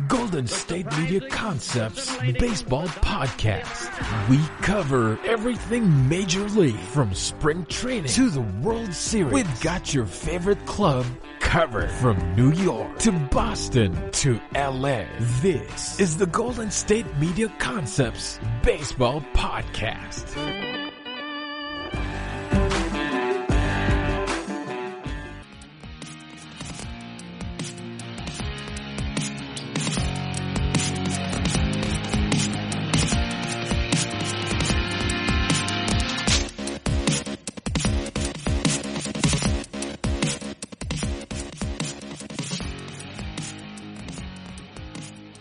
Golden State Media Concepts Baseball Podcast. We cover everything Major League, from spring training to the World Series. We've got your favorite club covered, from New York to Boston to LA. This is the Golden State Media Concepts Baseball Podcast.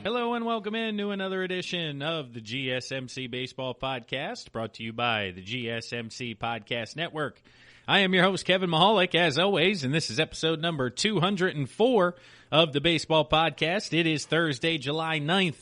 Hello and welcome in to another edition of the GSMC Baseball Podcast, brought to you by the GSMC Podcast Network. I am your host, Kevin Mahalik, as always, and this is episode number 204 of the Baseball Podcast. It is Thursday, July 9th.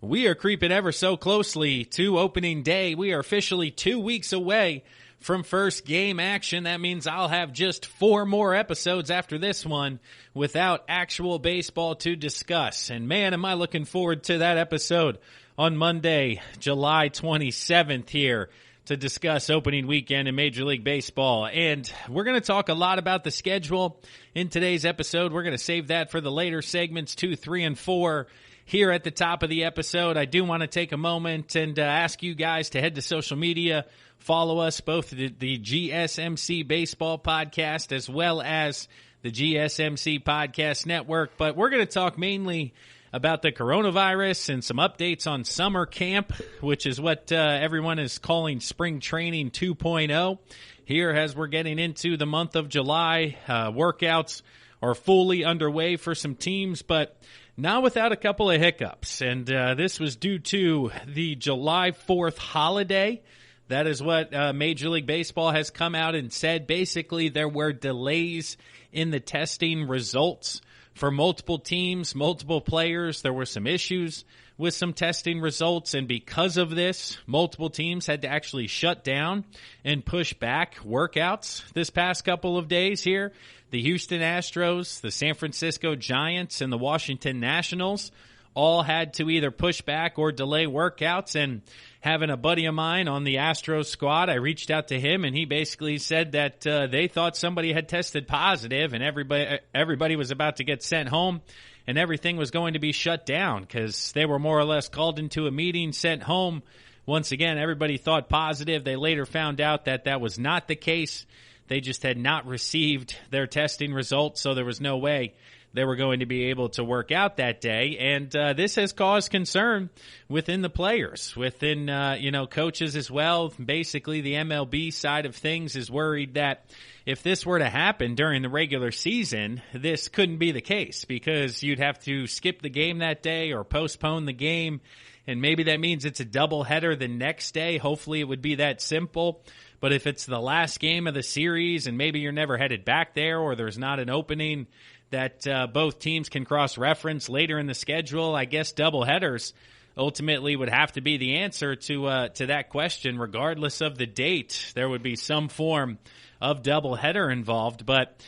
We are creeping ever so closely to opening day. We are officially 2 weeks away from first game action. That means I'll have just 4 more episodes after this one without actual baseball to discuss. And man, am I looking forward to that episode on Monday, July 27th here to discuss opening weekend in Major League Baseball. And we're going to talk a lot about the schedule in today's episode. We're going to save that for the later segments 2, 3, and 4. Here at the top of the episode, I do want to take a moment and ask you guys to head to social media, follow us, both the GSMC Baseball Podcast as well as the GSMC Podcast Network. But we're going to talk mainly about the coronavirus and some updates on summer camp, which is what everyone is calling Spring Training 2.0. Here, as we're getting into the month of July, workouts are fully underway for some teams, but not without a couple of hiccups. And this was due to the July 4th holiday. That is what Major League Baseball has come out and said. Basically, there were delays in the testing results for multiple teams, multiple players. There were some issues with some testing results, and because of this, multiple teams had to actually shut down and push back workouts this past couple of days here. The Houston Astros, the San Francisco Giants, and the Washington Nationals all had to either push back or delay workouts. And having a buddy of mine on the Astros squad, I reached out to him, and he basically said that they thought somebody had tested positive, and everybody was about to get sent home, and everything was going to be shut down because they were more or less called into a meeting, sent home. Once again, everybody thought positive. They later found out that that was not the case. They just had not received their testing results, so there was no way they were going to be able to work out that day. And this has caused concern within the players, within coaches as well. Basically, the MLB side of things is worried that if this were to happen during the regular season, this couldn't be the case because you'd have to skip the game that day or postpone the game. And maybe that means it's a doubleheader the next day. Hopefully it would be that simple. But if it's the last game of the series and maybe you're never headed back there or there's not an opening that both teams can cross-reference later in the schedule, I guess doubleheaders ultimately would have to be the answer to that question. Regardless of the date, there would be some form of doubleheader involved. But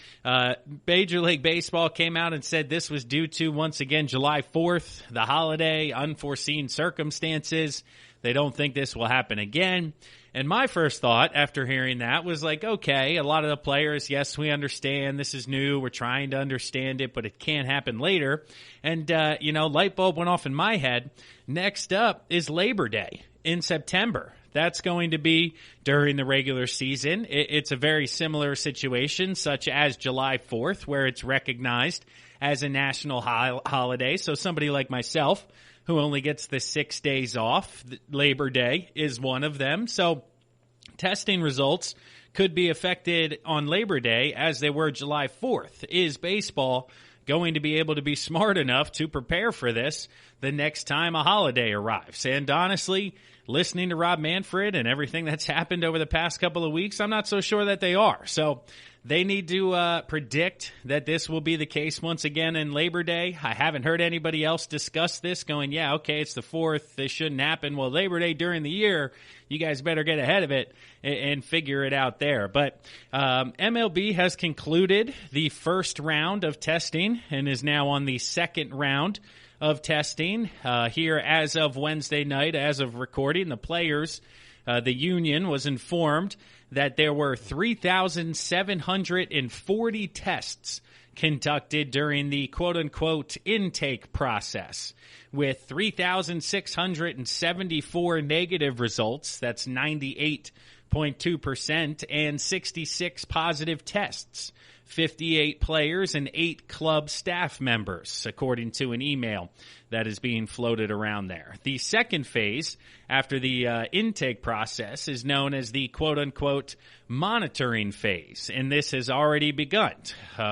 Major League Baseball came out and said this was due to, once again, July 4th, the holiday, unforeseen circumstances. They don't think this will happen again. And my first thought after hearing that was like, okay, a lot of the players, yes, we understand this is new. We're trying to understand it, but it can't happen later. And, light bulb went off in my head. Next up is Labor Day in September. That's going to be during the regular season. It's a very similar situation, such as July 4th, where it's recognized as a national holiday. So somebody like myself, who only gets the 6 days off, Labor Day is one of them. So testing results could be affected on Labor Day as they were July 4th. Is baseball going to be able to be smart enough to prepare for this the next time a holiday arrives? And honestly, listening to Rob Manfred and everything that's happened over the past couple of weeks, I'm not so sure that they are. So they need to predict that this will be the case once again in Labor Day. I haven't heard anybody else discuss this going, yeah, okay, it's the 4th. This shouldn't happen. Well, Labor Day during the year, you guys better get ahead of it and figure it out there. But MLB has concluded the first round of testing and is now on the second round of testing here as of Wednesday night. As of recording, the players, the union was informed that there were 3,740 tests conducted during the quote-unquote intake process, with 3,674 negative results, that's 98.2%, and 66 positive tests, 58 players and 8 club staff members, according to an email that is being floated around there. The second phase after the intake process is known as the quote-unquote monitoring phase, and this has already begun.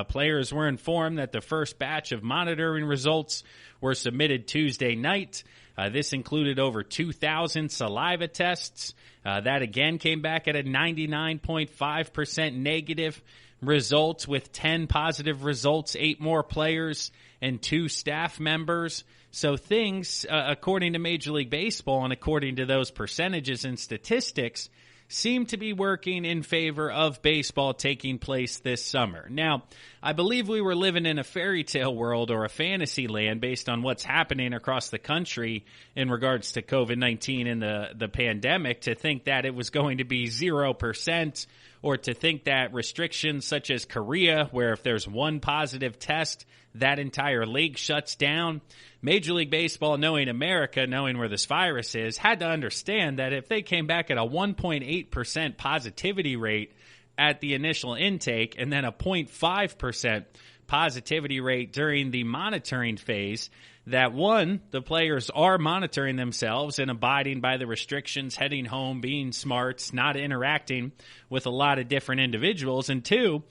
Players were informed that the first batch of monitoring results were submitted Tuesday night. This included over 2,000 saliva tests. That again came back at a 99.5% negative results, with 10 positive results, 8 more players, and 2 staff members. So things, according to Major League Baseball and according to those percentages and statistics, seem to be working in favor of baseball taking place this summer. Now, I believe we were living in a fairy tale world or a fantasy land based on what's happening across the country in regards to COVID-19 and the pandemic, to think that it was going to be 0%, or to think that restrictions such as Korea, where if there's one positive test, that entire league shuts down. Major League Baseball, knowing America, knowing where this virus is, had to understand that if they came back at a 1.8% positivity rate at the initial intake and then a 0.5% positivity rate during the monitoring phase, that one, the players are monitoring themselves and abiding by the restrictions, heading home, being smart, not interacting with a lot of different individuals, and two,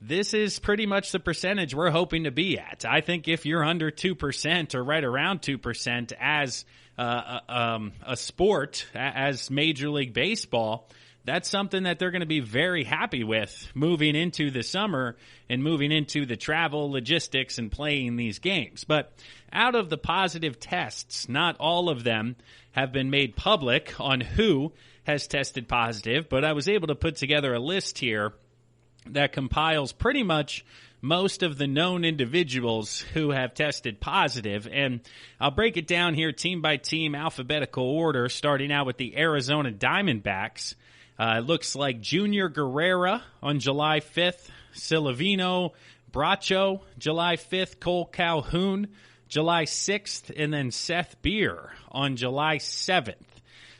this is pretty much the percentage we're hoping to be at. I think if you're under 2% or right around 2% as a sport, as Major League Baseball, that's something that they're going to be very happy with moving into the summer and moving into the travel, logistics, and playing these games. But out of the positive tests, not all of them have been made public on who has tested positive, but I was able to put together a list here that compiles pretty much most of the known individuals who have tested positive. And I'll break it down here team by team, alphabetical order, starting out with the Arizona Diamondbacks. It looks like Junior Guerrera on July 5th, Silvino Bracho, July 5th, Cole Calhoun, July 6th, and then Seth Beer on July 7th.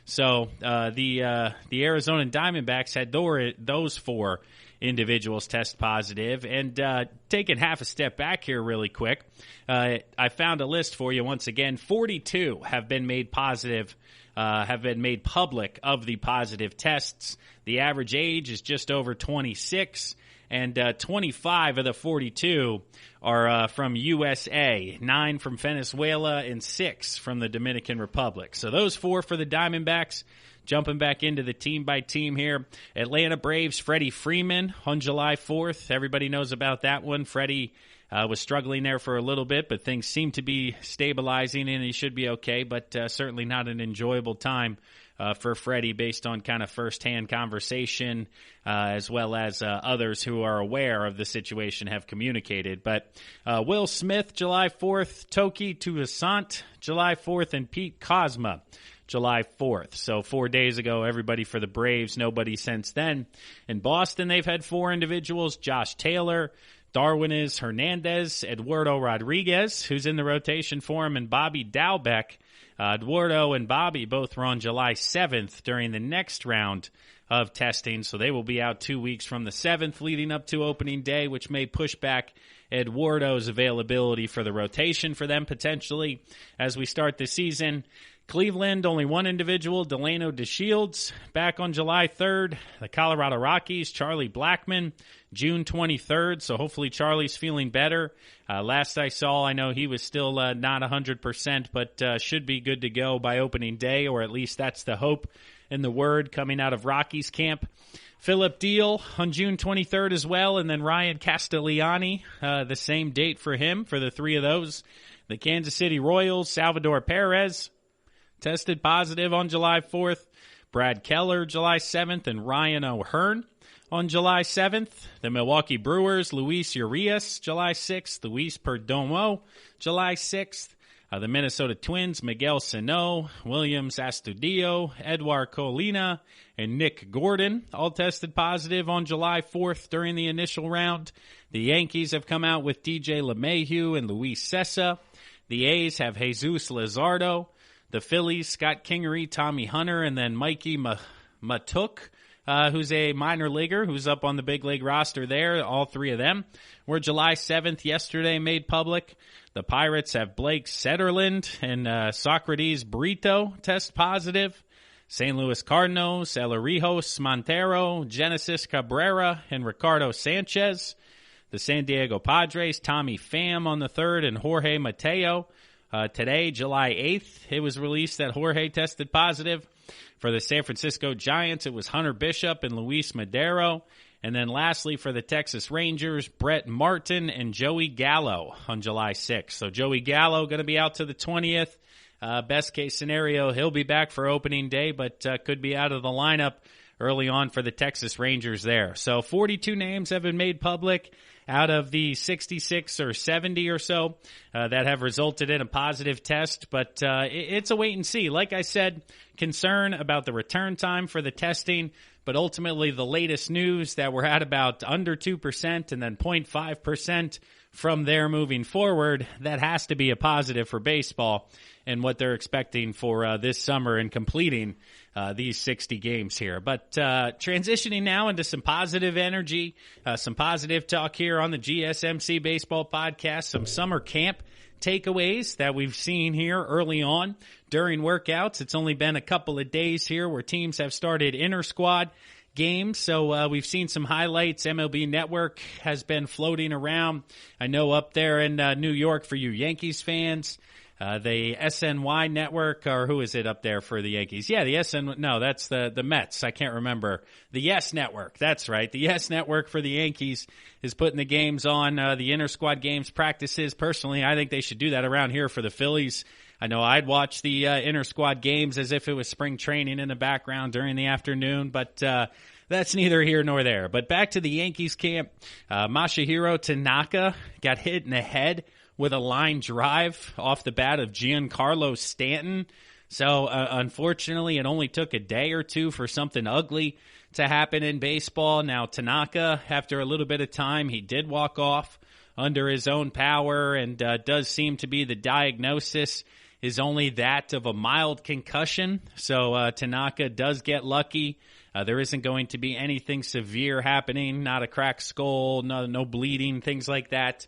So the Arizona Diamondbacks had those 4 individuals test positive. And taking half a step back here really quick, I found a list for you once again. 42 have been made positive, have been made public of the positive tests. The average age is just over 26, and 25 of the 42 are from USA, 9 from Venezuela, and 6 from the Dominican Republic. So those 4 for the Diamondbacks. Jumping back into the team-by-team here, Atlanta Braves, Freddie Freeman on July 4th. Everybody knows about that one. Freddie was struggling there for a little bit, but things seem to be stabilizing, and he should be okay, but certainly not an enjoyable time for Freddie based on kind of firsthand conversation, as well as others who are aware of the situation have communicated. But Will Smith, July 4th, Toki Toussaint, July 4th, and Pete Kozma, July 4th. So 4 days ago, everybody for the Braves, nobody since then. In Boston, they've had 4 individuals, Josh Taylor, Darwinez Hernandez, Eduardo Rodriguez, who's in the rotation for him, and Bobby Dalbec. Eduardo and Bobby both were on July 7th during the next round of testing, so they will be out 2 weeks from the 7th leading up to opening day, which may push back Eduardo's availability for the rotation for them potentially as we start the season. Cleveland, only 1 individual, Delano DeShields, back on July 3rd. The Colorado Rockies, Charlie Blackmon, June 23rd, so hopefully Charlie's feeling better. Last I saw, I know he was still not 100%, but should be good to go by opening day, or at least that's the hope and the word coming out of Rockies camp. Philip Deal on June 23rd as well, and then Ryan Castellani, the same date for him, for the 3 of those. The Kansas City Royals, Salvador Perez, tested positive on July 4th. Brad Keller, July 7th, and Ryan O'Hearn on July 7th. The Milwaukee Brewers, Luis Urias, July 6th. Luis Perdomo, July 6th. The Minnesota Twins, Miguel Sano, Williams Astudillo, Edouard Colina, and Nick Gordon all tested positive on July 4th during the initial round. The Yankees have come out with DJ LeMahieu and Luis Cessa. The A's have Jesus Luzardo. The Phillies, Scott Kingery, Tommy Hunter, and then Mikey Matuk, who's a minor leaguer who's up on the big league roster there. All three of them were July 7th yesterday made public. The Pirates have Blake Setterland and Socrates Brito test positive. St. Louis Cardinals, Elerijos Montero, Genesis Cabrera, and Ricardo Sanchez. The San Diego Padres, Tommy Pham on the 3rd, and Jorge Mateo. Today, July 8th, it was released that Jorge tested positive. For the San Francisco Giants, it was Hunter Bishop and Luis Madero. And then lastly, for the Texas Rangers, Brett Martin and Joey Gallo on July 6th. So Joey Gallo going to be out to the 20th. Best case scenario, he'll be back for opening day, but could be out of the lineup early on for the Texas Rangers there. So 42 names have been made public out of the 66 or 70 or so that have resulted in a positive test. But it's a wait and see. Like I said, concern about the return time for the testing. But ultimately, the latest news that we're at about under 2% and then 0.5% from there moving forward, that has to be a positive for baseball and what they're expecting for this summer and completing these 60 games here. But transitioning now into some positive energy, some positive talk here on the GSMC Baseball Podcast, some summer camp takeaways that we've seen here early on during workouts. It's only been a couple of days here where teams have started inter-squad games, so we've seen some highlights. MLB Network has been floating around. I know up there in New York for you Yankees fans, the SNY Network, or who is it up there for the Yankees? Yeah, that's the Mets. I can't remember. The Yes Network. That's right. The Yes Network for the Yankees is putting the games on, the inter-squad games, practices. Personally, I think they should do that around here for the Phillies. I know I'd watch the inter-squad games as if it was spring training in the background during the afternoon, but that's neither here nor there. But back to the Yankees camp, Masahiro Tanaka got hit in the head with a line drive off the bat of Giancarlo Stanton. So, unfortunately, it only took a day or two for something ugly to happen in baseball. Now, Tanaka, after a little bit of time, he did walk off under his own power, and does seem to be the diagnosis is only that of a mild concussion. So, Tanaka does get lucky. There isn't going to be anything severe happening, not a cracked skull, no bleeding, things like that.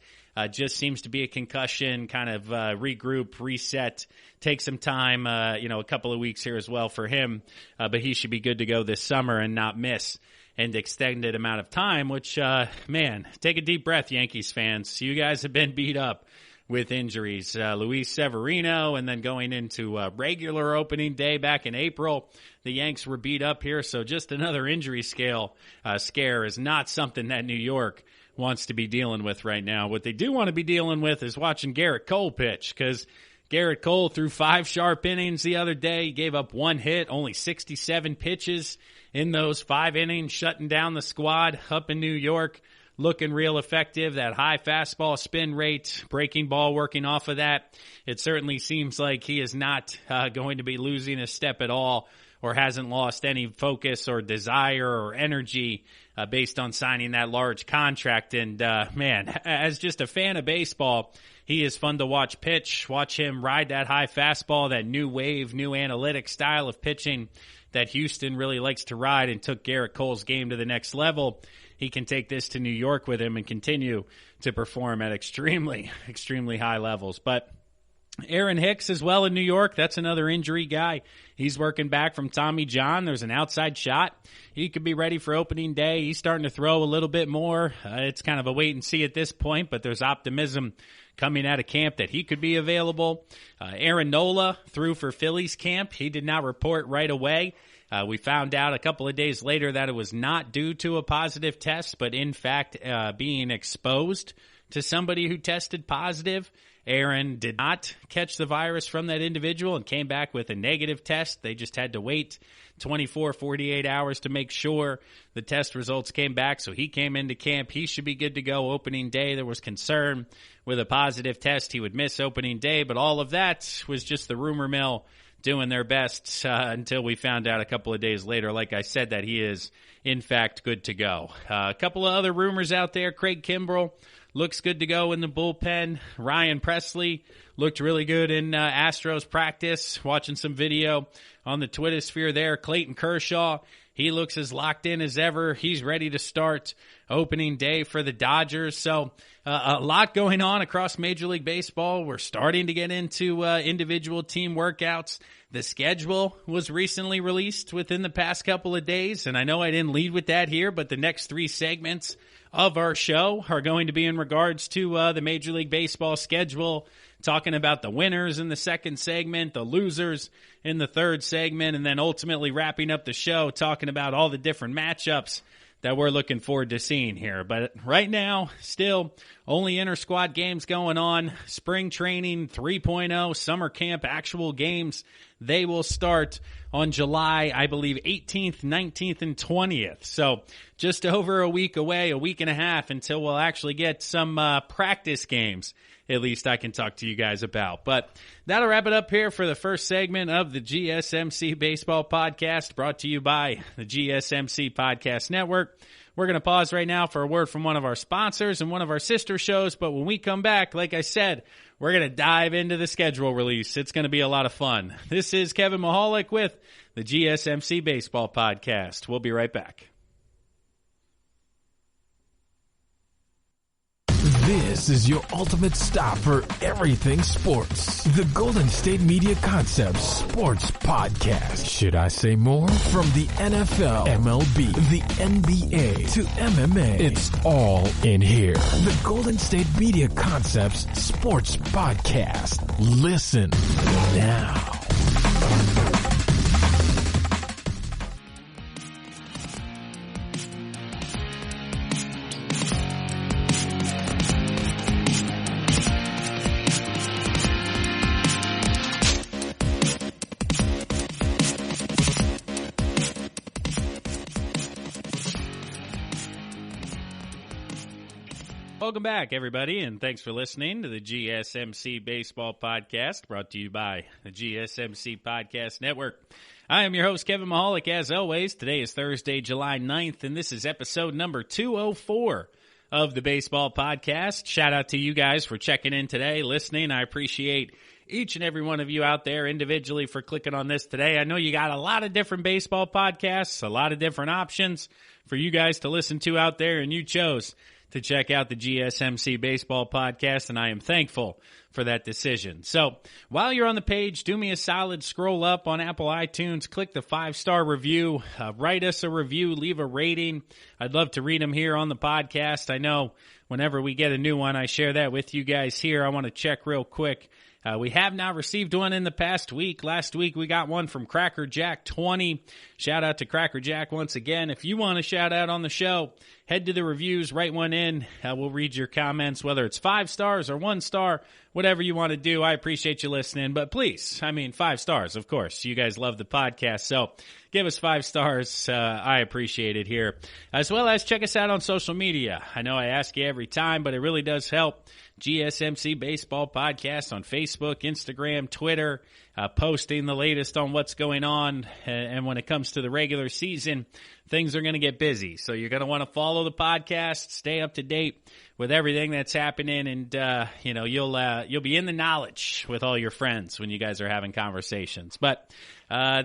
Just seems to be a concussion, kind of regroup, reset, take some time, a couple of weeks here as well for him. But he should be good to go this summer and not miss an extended amount of time, which, take a deep breath, Yankees fans. You guys have been beat up with injuries. Luis Severino, and then going into regular opening day back in April, the Yanks were beat up here. So just another injury scare is not something that New York wants to be dealing with right now. What they do want to be dealing with is watching Garrett Cole pitch, because Garrett Cole threw 5 sharp innings the other day. He gave up 1 hit, only 67 pitches in those 5 innings, shutting down the squad up in New York. Looking real effective, that high fastball spin rate, breaking ball working off of that. It certainly seems like he is not going to be losing a step at all, or hasn't lost any focus or desire or energy based on signing that large contract. And, as just a fan of baseball, he is fun to watch pitch, watch him ride that high fastball, that new wave, new analytic style of pitching that Houston really likes to ride and took Garrett Cole's game to the next level. He can take this to New York with him and continue to perform at extremely, extremely high levels. But Aaron Hicks as well in New York, that's another injury guy. He's working back from Tommy John. There's an outside shot. He could be ready for opening day. He's starting to throw a little bit more. It's kind of a wait and see at this point, but there's optimism coming out of camp that he could be available. Aaron Nola threw for Phillies camp. He did not report right away. We found out a couple of days later that it was not due to a positive test, but in fact being exposed to somebody who tested positive. Aaron did not catch the virus from that individual and came back with a negative test. They just had to wait 24, 48 hours to make sure the test results came back. So he came into camp. He should be good to go opening day. There was concern with a positive test he would miss opening day, but all of that was just the rumor mill doing their best until we found out a couple of days later, like I said, that he is, in fact, good to go. A couple of other rumors out there. Craig Kimbrell looks good to go in the bullpen. Ryan Presley looked really good in Astros practice. Watching some video on the Twitter sphere there. Clayton Kershaw, he looks as locked in as ever. He's ready to start opening day for the Dodgers. So a lot going on across Major League Baseball. We're starting to get into individual team workouts. The schedule was recently released within the past couple of days, and I know I didn't lead with that here, but the next 3 segments of our show are going to be in regards to the Major League Baseball schedule, talking about the winners in the second segment, the losers in the third segment, and then ultimately wrapping up the show talking about all the different matchups that we're looking forward to seeing here. But right now, still only inter-squad games going on. Spring training 3.0, summer camp actual games, they will start on July, I believe, 18th, 19th, and 20th. So just over a week away, a week and a half until we'll actually get some practice games, at least I can talk to you guys about. But that'll wrap it up here for the first segment of the GSMC Baseball Podcast, brought to you by the GSMC Podcast Network. We're going to pause right now for a word from one of our sponsors and one of our sister shows, but when we come back, like I said, we're going to dive into the schedule release. It's going to be a lot of fun. This is Kevin Mahalik with the GSMC Baseball Podcast. We'll be right back. This is your ultimate stop for everything sports. The Golden State Media Concepts Sports Podcast. Should I say more? From the NFL, MLB, the NBA, to MMA, it's all in here. The Golden State Media Concepts Sports Podcast. Listen now. Welcome back, everybody, and thanks for listening to the GSMC Baseball Podcast, brought to you by the GSMC Podcast Network. I am your host, Kevin Mahalik, as always. Today is Thursday, July 9th, and this is episode number 204 of the Baseball Podcast. Shout out to you guys for checking in today, listening. I appreciate each and every one of you out there individually for clicking on this today. I know you got a lot of different baseball podcasts, a lot of different options for you guys to listen to out there, and you chose to check out the GSMC Baseball Podcast, and I am thankful for that decision. So while you're on the page, do me a solid, scroll up on Apple iTunes, click the 5-star review, write us a review, leave a rating. I'd love to read them here on the podcast. I know whenever we get a new one, I share that with you guys here. I want to check real quick. We have now received one in the past week. Last week, we got one from Cracker Jack 20. Shout out to Cracker Jack once again. If you want a shout out on the show, head to the reviews, write one in. We'll read your comments, whether it's 5 stars or 1 star, whatever you want to do. I appreciate you listening, but please, 5 stars, of course. You guys love the podcast, so give us 5 stars. I appreciate it here. As well as check us out on social media. I know I ask you every time, but it really does help. GSMC Baseball Podcast on Facebook, Instagram, Twitter, posting the latest on what's going on. And when it comes to the regular season, things are going to get busy. So you're going to want to follow the podcast, stay up to date with everything that's happening, and you'll be in the knowledge with all your friends when you guys are having conversations. But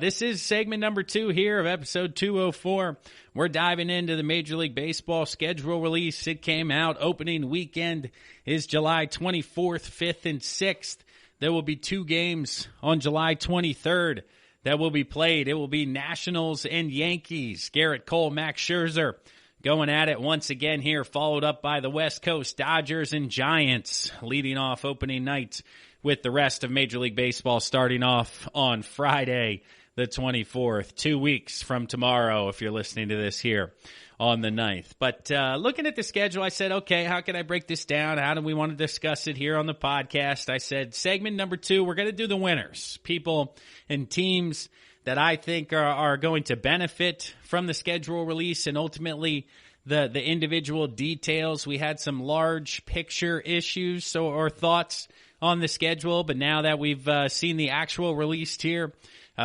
this is segment number 2 here of episode 204. We're diving into the Major League Baseball schedule release. It came out. Opening weekend is July 24th, 5th, and 6th. There will be 2 games on July 23rd that will be played. It will be Nationals and Yankees. Garrett Cole, Max Scherzer going at it once again here, followed up by the West Coast Dodgers and Giants, leading off opening night with the rest of Major League Baseball starting off on Friday, the 24th, 2 weeks from tomorrow, if you're listening to this here on the 9th. But looking at the schedule, I said, okay, how can I break this down? How do we want to discuss it here on the podcast? I said, segment number 2, we're going to do the winners, people and teams that I think are going to benefit from the schedule release and ultimately the individual details. We had some large picture issues or thoughts on the schedule, but now that we've seen the actual release here,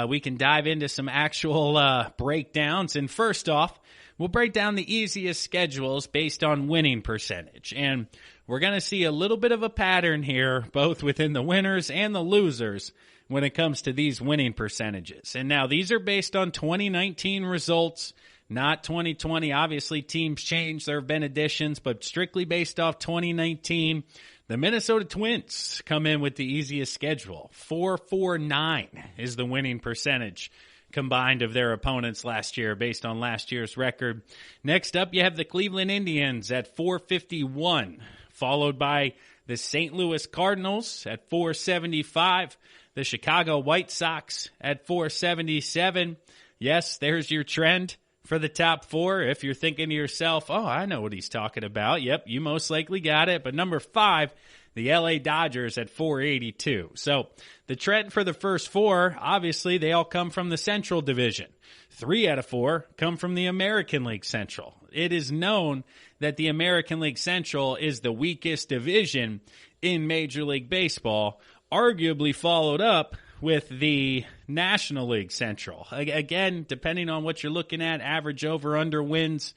we can dive into some actual breakdowns. And first off, we'll break down the easiest schedules based on winning percentage. And we're going to see a little bit of a pattern here, both within the winners and the losers when it comes to these winning percentages. And now these are based on 2019 results, not 2020. Obviously, teams change. There have been additions, but strictly based off 2019, the Minnesota Twins come in with the easiest schedule. 449 is the winning percentage combined of their opponents last year based on last year's record. Next up, you have the Cleveland Indians at 451, followed by the St. Louis Cardinals at 475, the Chicago White Sox at 477. Yes, there's your trend for the top 4. If you're thinking to yourself, oh, I know what he's talking about. Yep, you most likely got it. But number 5, the LA Dodgers at 482. So the trend for the first 4, obviously, they all come from the Central Division. 3 out of 4 come from the American League Central. It is known that the American League Central is the weakest division in Major League Baseball, arguably followed up with the National League Central. Again, depending on what you're looking at, average over-under wins,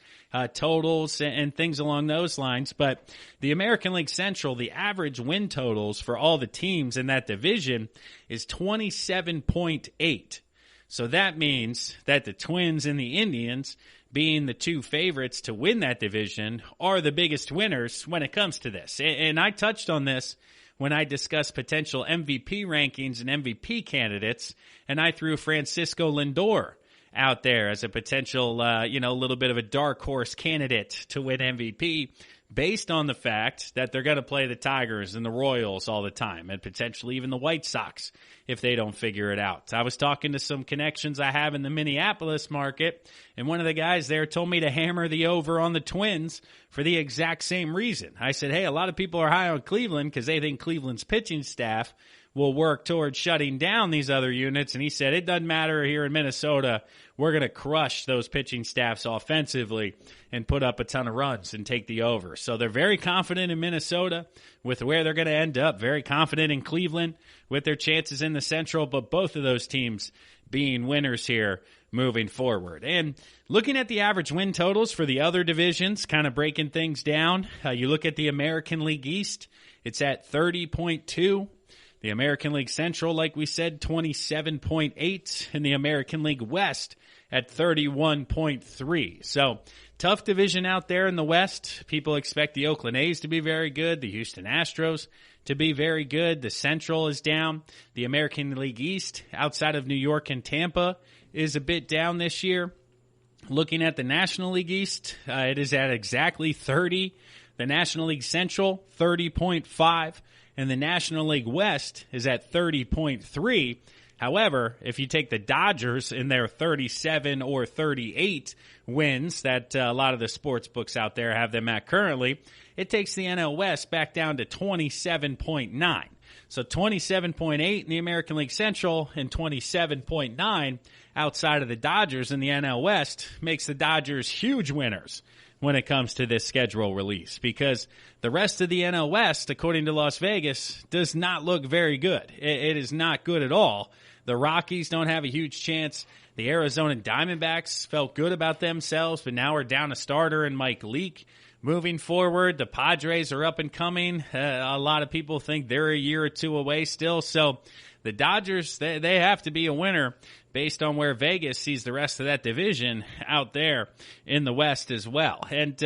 totals, and things along those lines. But the American League Central, the average win totals for all the teams in that division is 27.8. So that means that the Twins and the Indians, being the 2 favorites to win that division, are the biggest winners when it comes to this. And I touched on this when I discussed potential MVP rankings and MVP candidates, and I threw Francisco Lindor out there as a potential, little bit of a dark horse candidate to win MVP based on the fact that they're going to play the Tigers and the Royals all the time, and potentially even the White Sox if they don't figure it out. I was talking to some connections I have in the Minneapolis market, and one of the guys there told me to hammer the over on the Twins for the exact same reason. I said, hey, a lot of people are high on Cleveland because they think Cleveland's pitching staff will work towards shutting down these other units. And he said, it doesn't matter here in Minnesota. We're going to crush those pitching staffs offensively and put up a ton of runs and take the over. So they're very confident in Minnesota with where they're going to end up, very confident in Cleveland with their chances in the Central, but both of those teams being winners here moving forward. And looking at the average win totals for the other divisions, kind of breaking things down, you look at the American League East, it's at 30.2. The American League Central, like we said, 27.8, and the American League West at 31.3. So, tough division out there in the West. People expect the Oakland A's to be very good, the Houston Astros to be very good. The Central is down. The American League East, outside of New York and Tampa, is a bit down this year. Looking at the National League East, it is at exactly 30. The National League Central, 30.5. And the National League West is at 30.3. However, if you take the Dodgers in their 37 or 38 wins that a lot of the sports books out there have them at currently, it takes the NL West back down to 27.9. So 27.8 in the American League Central and 27.9 outside of the Dodgers in the NL West makes the Dodgers huge winners when it comes to this schedule release, because the rest of the NL West, according to Las Vegas, does not look very good. It is not good at all. The Rockies don't have a huge chance. The Arizona Diamondbacks felt good about themselves, but now are down a starter in Mike Leake. Moving forward, the Padres are up and coming. A lot of people think they're a year or two away still. So the Dodgers, they have to be a winner based on where Vegas sees the rest of that division out there in the West as well. And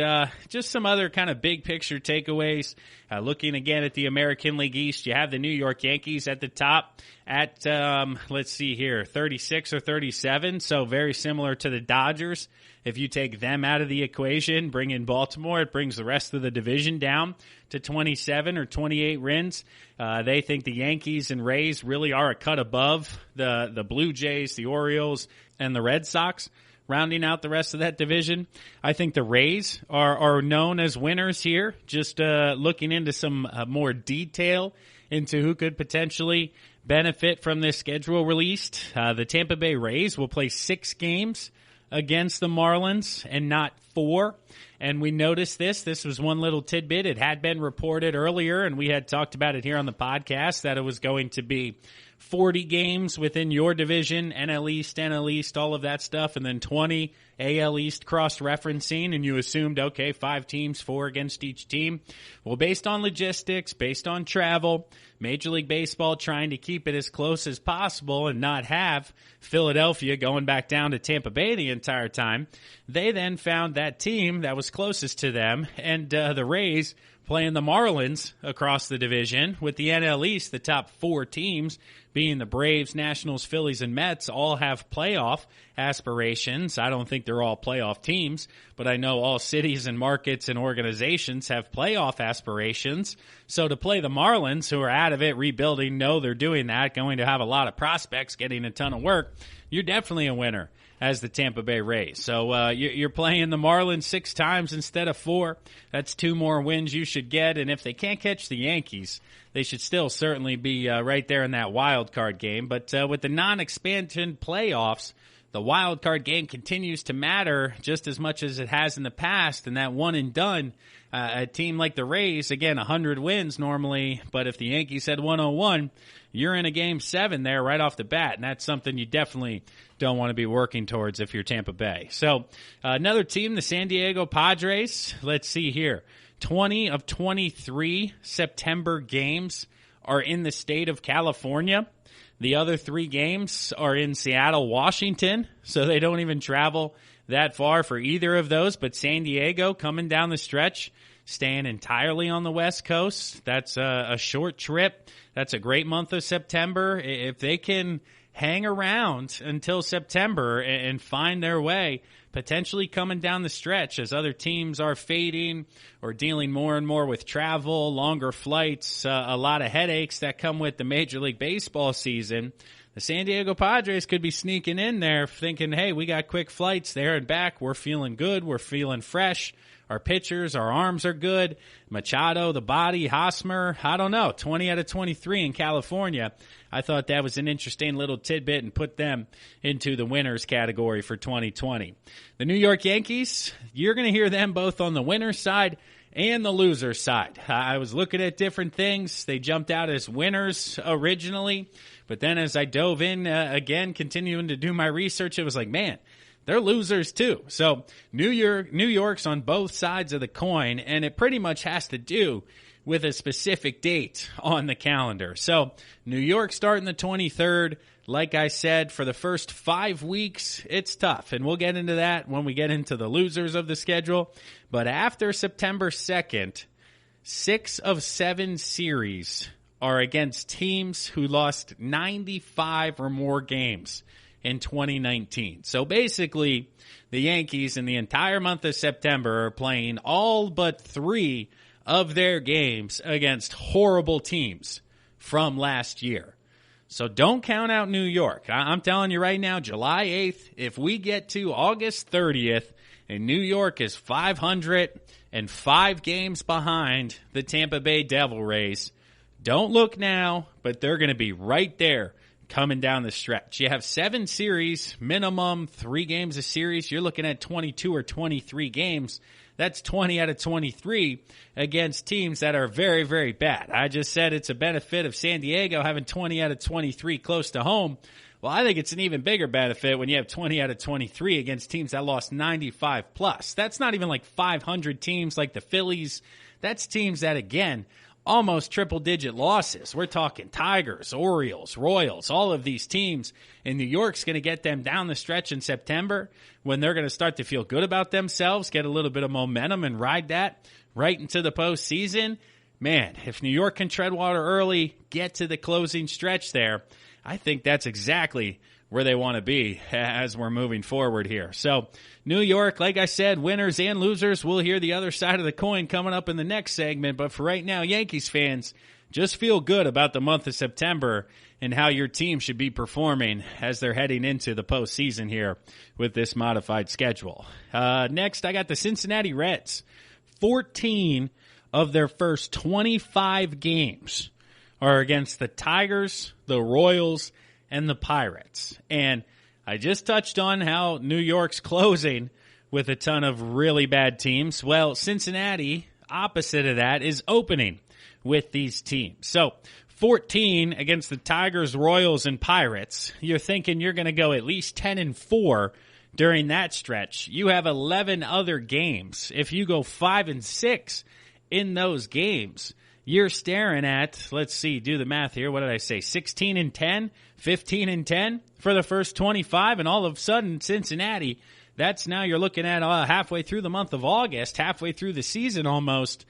just some other kind of big picture takeaways. Looking again at the American League East, you have the New York Yankees at the top at, 36 or 37. So very similar to the Dodgers. If you take them out of the equation, bring in Baltimore, it brings the rest of the division down to 27 or 28 wins. They think the Yankees and Rays really are a cut above the Blue Jays, the Orioles, and the Red Sox rounding out the rest of that division. I think the Rays are known as winners here. Just looking into some more detail into who could potentially benefit from this schedule released. The Tampa Bay Rays will play 6 games against the Marlins and not 4. And we noticed this. This was one little tidbit. It had been reported earlier, and we had talked about it here on the podcast, that it was going to be 40 games within your division, NL East, all of that stuff, and then 20 AL East cross-referencing, and you assumed, okay, 5 teams, 4 against each team. Well, based on logistics, based on travel, Major League Baseball trying to keep it as close as possible and not have Philadelphia going back down to Tampa Bay the entire time, they then found that team that was closest to them, and the Rays playing the Marlins across the division, with the NL East, the top 4 teams being the Braves, Nationals, Phillies, and Mets, all have playoff aspirations. I don't think they're all playoff teams, but I know all cities and markets and organizations have playoff aspirations. So to play the Marlins, who are out of it, rebuilding, know they're doing that, going to have a lot of prospects, getting a ton of work, you're definitely a winner as the Tampa Bay Rays. So you're playing the Marlins 6 times instead of 4. That's 2 more wins you should get. And if they can't catch the Yankees, they should still certainly be right there in that wild card game. But with the non-expansion playoffs, the wild card game continues to matter just as much as it has in the past. And that one and done, a team like the Rays, again, 100 wins normally. But if the Yankees had 101, you're in a game 7 there right off the bat. And that's something you definitely don't want to be working towards if you're Tampa Bay. So another team, the San Diego Padres. Let's see here. 20 of 23 September games are in the state of California. The other 3 games are in Seattle, Washington, so they don't even travel that far for either of those. But San Diego coming down the stretch, staying entirely on the West Coast. That's a short trip. That's a great month of September. If they can hang around until September and find their way, potentially coming down the stretch as other teams are fading or dealing more and more with travel, longer flights, a lot of headaches that come with the Major League Baseball season, the San Diego Padres could be sneaking in there thinking, hey, we got quick flights there and back. We're feeling good. We're feeling fresh. Our pitchers, our arms are good. Machado, the body, Hosmer, I don't know, 20 out of 23 in California. I thought that was an interesting little tidbit and put them into the winners category for 2020. The New York Yankees, you're going to hear them both on the winners side and the losers side. I was looking at different things. They jumped out as winners originally, but then as I dove in again, continuing to do my research, it was like, man, they're losers too. So New York's on both sides of the coin, and it pretty much has to do with a specific date on the calendar. So New York starting the 23rd. Like I said, for the first 5 weeks, it's tough, and we'll get into that when we get into the losers of the schedule. But after September 2nd, 6 of 7 series are against teams who lost 95 or more games in 2019. So basically, the Yankees in the entire month of September are playing all but 3 of their games against horrible teams from last year. So don't count out New York. I'm telling you right now, July 8th, if we get to August 30th and New York is 500 and 5 games behind the Tampa Bay Devil Rays, don't look now, but they're going to be right there coming down the stretch. You have 7 series, minimum 3 games a series. You're looking at 22 or 23 games. That's 20 out of 23 against teams that are very, very bad. I just said it's a benefit of San Diego having 20 out of 23 close to home. Well, I think it's an even bigger benefit when you have 20 out of 23 against teams that lost 95 plus. That's not even like 500 teams like the Phillies. That's teams that, again, almost triple-digit losses. We're talking Tigers, Orioles, Royals, all of these teams. And New York's going to get them down the stretch in September when they're going to start to feel good about themselves, get a little bit of momentum, and ride that right into the postseason. Man, if New York can tread water early, get to the closing stretch there, I think that's exactly where they want to be as we're moving forward here. So New York, like I said, winners and losers. We'll hear the other side of the coin coming up in the next segment. But for right now, Yankees fans, just feel good about the month of September and how your team should be performing as they're heading into the postseason here with this modified schedule. Next, I got the Cincinnati Reds. 14 of their first 25 games are against the Tigers, the Royals, and the Pirates. And I just touched on how New York's closing with a ton of really bad teams. Well, Cincinnati, opposite of that, is opening with these teams. So 14 against the Tigers, Royals, and Pirates. You're thinking you're going to go at least 10-4 during that stretch. You have 11 other games. If you go 5-6 in those games, you're staring at, let's see, do the math here. What did I say? 16-10, 15-10 for the first 25, and all of a sudden Cincinnati, that's now you're looking at halfway through the month of August, halfway through the season almost.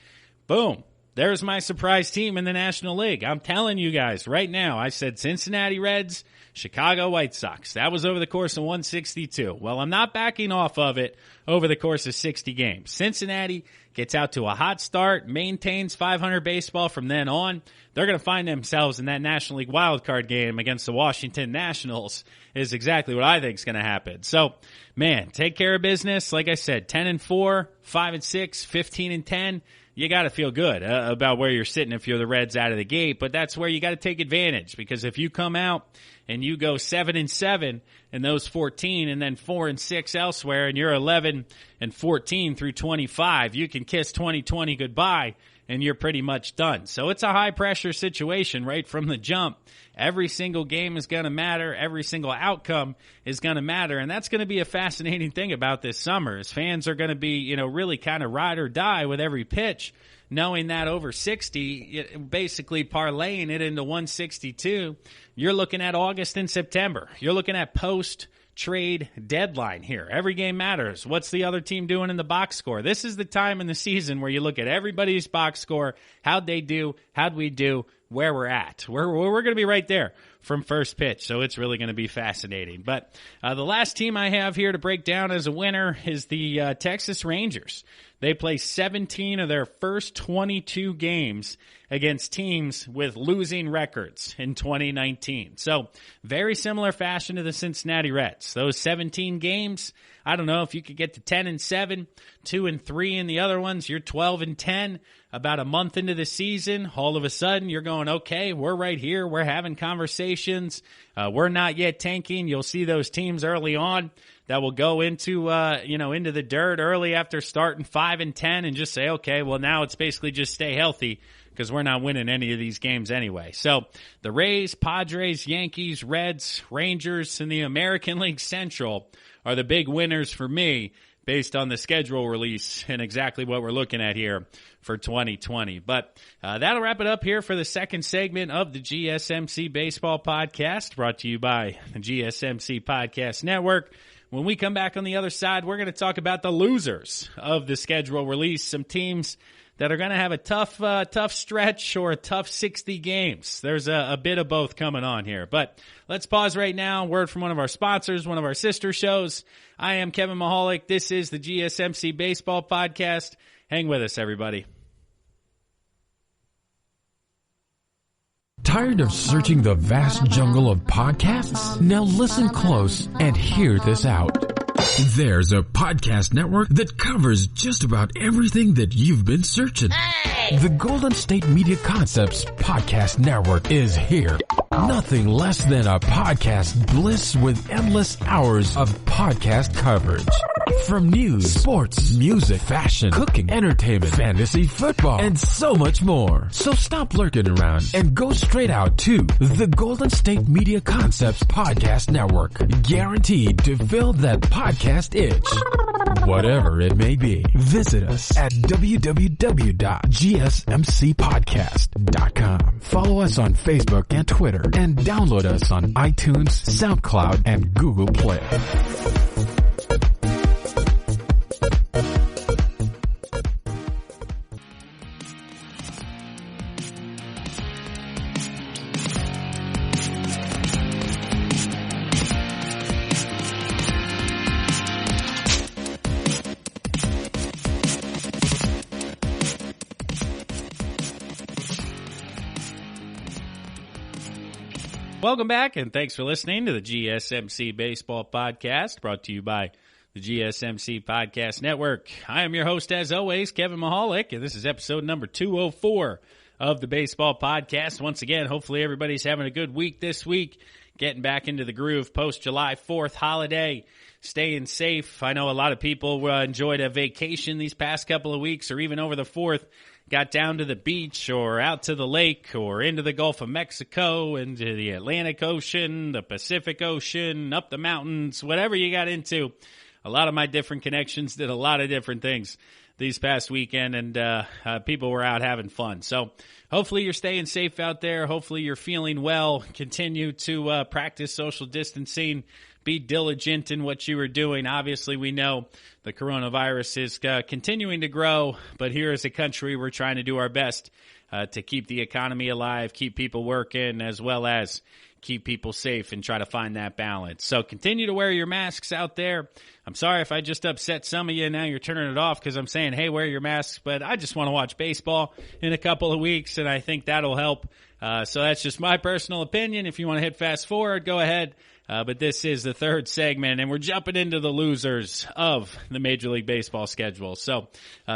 Boom. There's my surprise team in the National League. I'm telling you guys right now, I said Cincinnati Reds, Chicago White Sox. That was over the course of 162. Well, I'm not backing off of it over the course of 60 games. Cincinnati gets out to a hot start, maintains 500 baseball from then on. They're going to find themselves in that National League wildcard game against the Washington Nationals is exactly what I think is going to happen. So, man, take care of business. Like I said, 10-4, 5-6, 15-10. You got to feel good about where you're sitting if you're the Reds out of the gate, but that's where you got to take advantage, because if you come out and you go 7-7 in those 14 and then 4-6 elsewhere and you're 11-14 through 25, you can kiss 2020 goodbye and you're pretty much done. So it's a high pressure situation right from the jump. Every single game is going to matter. Every single outcome is going to matter. And that's going to be a fascinating thing about this summer, is fans are going to be, really kind of ride or die with every pitch, knowing that over 60, basically parlaying it into 162, you're looking at August and September. You're looking at post-trade deadline here. Every game matters. What's the other team doing in the box score? This is the time in the season where you look at everybody's box score, how'd they do, how'd we do, where we're at. We're going to be right there from first pitch, so it's really going to be fascinating. But the last team I have here to break down as a winner is the Texas Rangers. They play 17 of their first 22 games against teams with losing records in 2019. So very similar fashion to the Cincinnati Reds. Those 17 games, I don't know if you could get to 10-7, 2-3 in the other ones. You're 12-10. About a month into the season, all of a sudden you're going, okay, we're right here. We're having conversations. We're not yet tanking. You'll see those teams early on that will go into, into the dirt early after starting 5-10 and just say, okay, well now it's basically just stay healthy because we're not winning any of these games anyway. So the Rays, Padres, Yankees, Reds, Rangers, and the American League Central are the big winners for me based on the schedule release and exactly what we're looking at here for 2020. But that'll wrap it up here for the second segment of the GSMC Baseball Podcast, brought to you by the GSMC Podcast Network. When we come back on the other side, we're going to talk about the losers of the schedule release, some teams that are going to have a tough stretch or a tough 60 games. There's a bit of both coming on here. But let's pause right now. Word from one of our sponsors, one of our sister shows. I am Kevin Mahalik. This is the GSMC Baseball Podcast. Hang with us, everybody. Tired of searching the vast jungle of podcasts? Now listen close and hear this out. There's a podcast network that covers just about everything that you've been searching. Hey! The Golden State Media Concepts Podcast Network is here. Nothing less than a podcast bliss with endless hours of podcast coverage. From news, sports, music, fashion, cooking, entertainment, fantasy, football, and so much more. So stop lurking around and go straight out to the Golden State Media Concepts Podcast Network. Guaranteed to fill that podcast itch. Whatever it may be. Visit us at www.gsmcpodcast.com. Follow us on Facebook and Twitter, and download us on iTunes, SoundCloud, and Google Play. Welcome back, and thanks for listening to the GSMC Baseball Podcast, brought to you by the GSMC Podcast Network. I am your host, as always, Kevin Mahalik, and this is episode number 204 of the Baseball Podcast. Once again, hopefully everybody's having a good week this week, getting back into the groove post-July 4th holiday, staying safe. I know a lot of people enjoyed a vacation these past couple of weeks, or even over the 4th, got down to the beach or out to the lake or into the Gulf of Mexico, into the Atlantic Ocean, the Pacific Ocean, up the mountains, whatever you got into. A lot of my different connections did a lot of different things these past weekend, and people were out having fun. So hopefully you're staying safe out there. Hopefully you're feeling well. Continue to practice social distancing. Be diligent in what you are doing. Obviously, we know the coronavirus is continuing to grow, but here as a country, we're trying to do our best to keep the economy alive, keep people working, as well as keep people safe and try to find that balance. So continue to wear your masks out there. I'm sorry if I just upset some of you. Now you're turning it off because I'm saying, hey, wear your masks, but I just want to watch baseball in a couple of weeks, and I think that'll help. So that's just my personal opinion. If you want to hit fast forward, go ahead. But this is the third segment, and we're jumping into the losers of the Major League Baseball schedule. So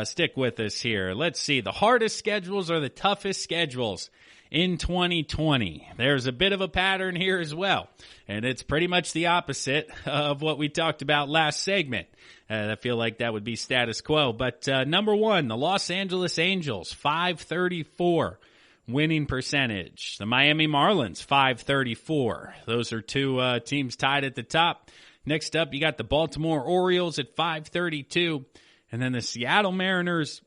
stick with us here. Let's see. The hardest schedules are the toughest schedules in 2020. There's a bit of a pattern here as well, and it's pretty much the opposite of what we talked about last segment. I feel like that would be status quo. But number one, the Los Angeles Angels, 534. Winning percentage. The Miami Marlins, 534. Those are two teams tied at the top. Next up, you got the Baltimore Orioles at 532. And then the Seattle Mariners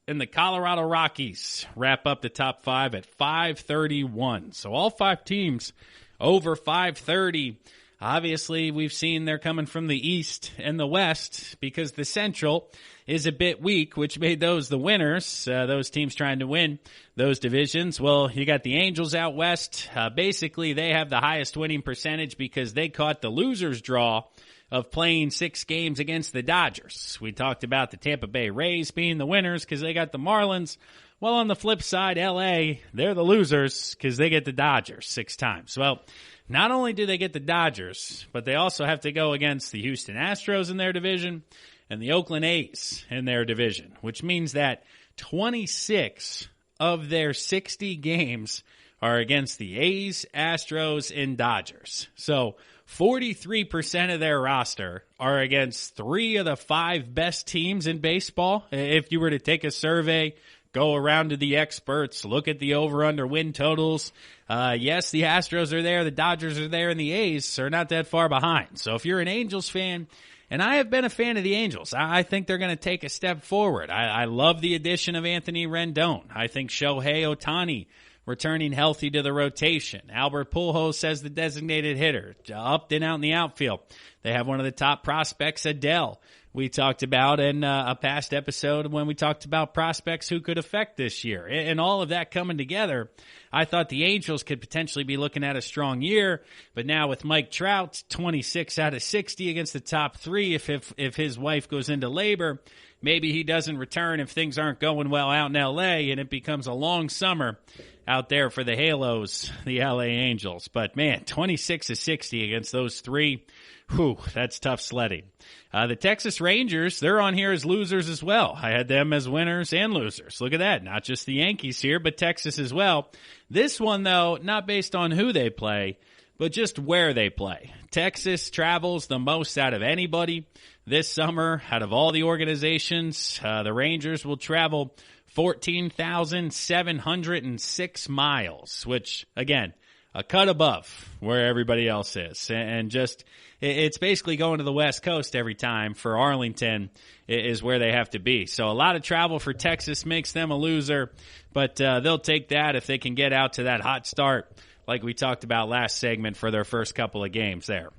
and the Colorado Rockies wrap up the top five at 531. So all five teams over 530. Obviously, we've seen they're coming from the East and the West because the Central is a bit weak, which made those the winners, those teams trying to win those divisions. Well, you got the Angels out West. Basically, they have the highest winning percentage because they caught the loser's draw of playing 6 games against the Dodgers. We talked about the Tampa Bay Rays being the winners because they got the Marlins. Well, on the flip side, L.A., they're the losers because they get the Dodgers 6 times. Well, not only do they get the Dodgers, but they also have to go against the Houston Astros in their division and the Oakland A's in their division, which means that 26 of their 60 games are against the A's, Astros, and Dodgers. So 43% of their roster are against 3 of the 5 best teams in baseball. If you were to take a survey, go around to the experts, look at the over-under win totals. Yes, the Astros are there, the Dodgers are there, and the A's are not that far behind. So if you're an Angels fan, and I have been a fan of the Angels, I think they're going to take a step forward. I love the addition of Anthony Rendon. I think Shohei Ohtani returning healthy to the rotation. Albert Pujols as the designated hitter, up and out in the outfield. They have one of the top prospects, Adele, we talked about in a past episode when we talked about prospects who could affect this year. And all of that coming together, I thought the Angels could potentially be looking at a strong year. But now with Mike Trout, 26 out of 60 against the top 3, if his wife goes into labor, maybe he doesn't return if things aren't going well out in L.A., and it becomes a long summer out there for the Halos, the L.A. Angels. But, man, 26 of 60 against those 3, whew, that's tough sledding. The Texas Rangers, they're on here as losers as well. I had them as winners and losers. Look at that. Not just the Yankees here, but Texas as well. This one, though, not based on who they play, but just where they play. Texas travels the most out of anybody this summer. Out of all the organizations, the Rangers will travel 14,706 miles, which, again, a cut above where everybody else is. And just, it's basically going to the West Coast every time. For Arlington is where they have to be. So a lot of travel for Texas makes them a loser, but they'll take that if they can get out to that hot start like we talked about last segment for their first couple of games there.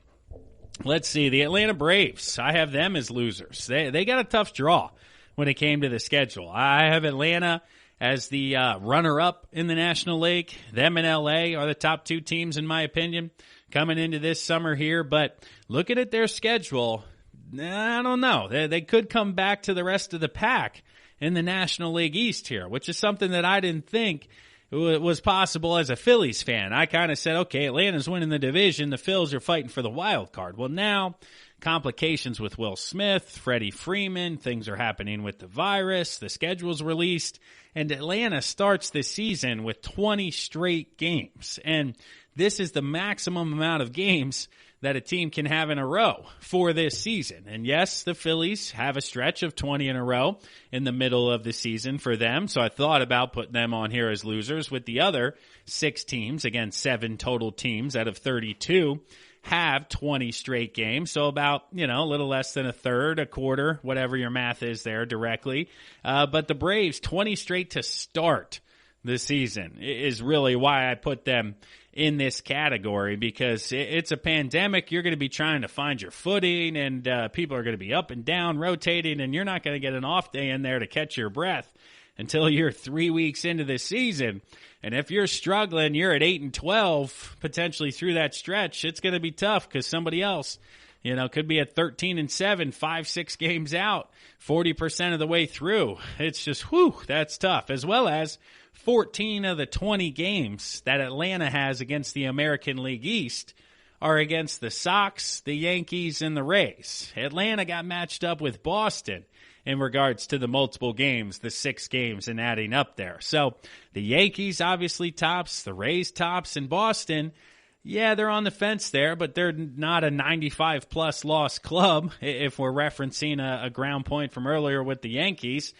Let's see, the Atlanta Braves, I have them as losers. They got a tough draw when it came to the schedule. I have Atlanta as the runner-up in the National League. Them and L.A. are the top 2 teams, in my opinion, coming into this summer here. But looking at their schedule, I don't know. They could come back to the rest of the pack in the National League East here, which is something that I didn't think was possible as a Phillies fan. I kind of said, okay, Atlanta's winning the division. The Phils are fighting for the wild card. Well, now complications with Will Smith, Freddie Freeman, things are happening with the virus, the schedule's released, and Atlanta starts this season with 20 straight games. And this is the maximum amount of games that a team can have in a row for this season. And yes, the Phillies have a stretch of 20 in a row in the middle of the season for them. So I thought about putting them on here as losers with the other 6 teams, again, 7 total teams out of 32, have 20 straight games. So about, a little less than a third, a quarter, whatever your math is there directly. But the Braves, 20 straight to start the season is really why I put them in this category, because it's a pandemic. You're going to be trying to find your footing, and people are going to be up and down, rotating, and you're not going to get an off day in there to catch your breath until you're 3 weeks into the season. And if you're struggling, you're at 8-12 potentially through that stretch. It's going to be tough because somebody else, could be at 13-7, 5-6 games out, 40% of the way through. It's just, that's tough. As well as 14 of the 20 games that Atlanta has against the American League East are against the Sox, the Yankees, and the Rays. Atlanta got matched up with Boston in regards to the multiple games, the 6 games and adding up there. So the Yankees obviously tops, the Rays tops, and Boston, yeah, they're on the fence there, but they're not a 95-plus loss club if we're referencing a ground point from earlier with the Yankees.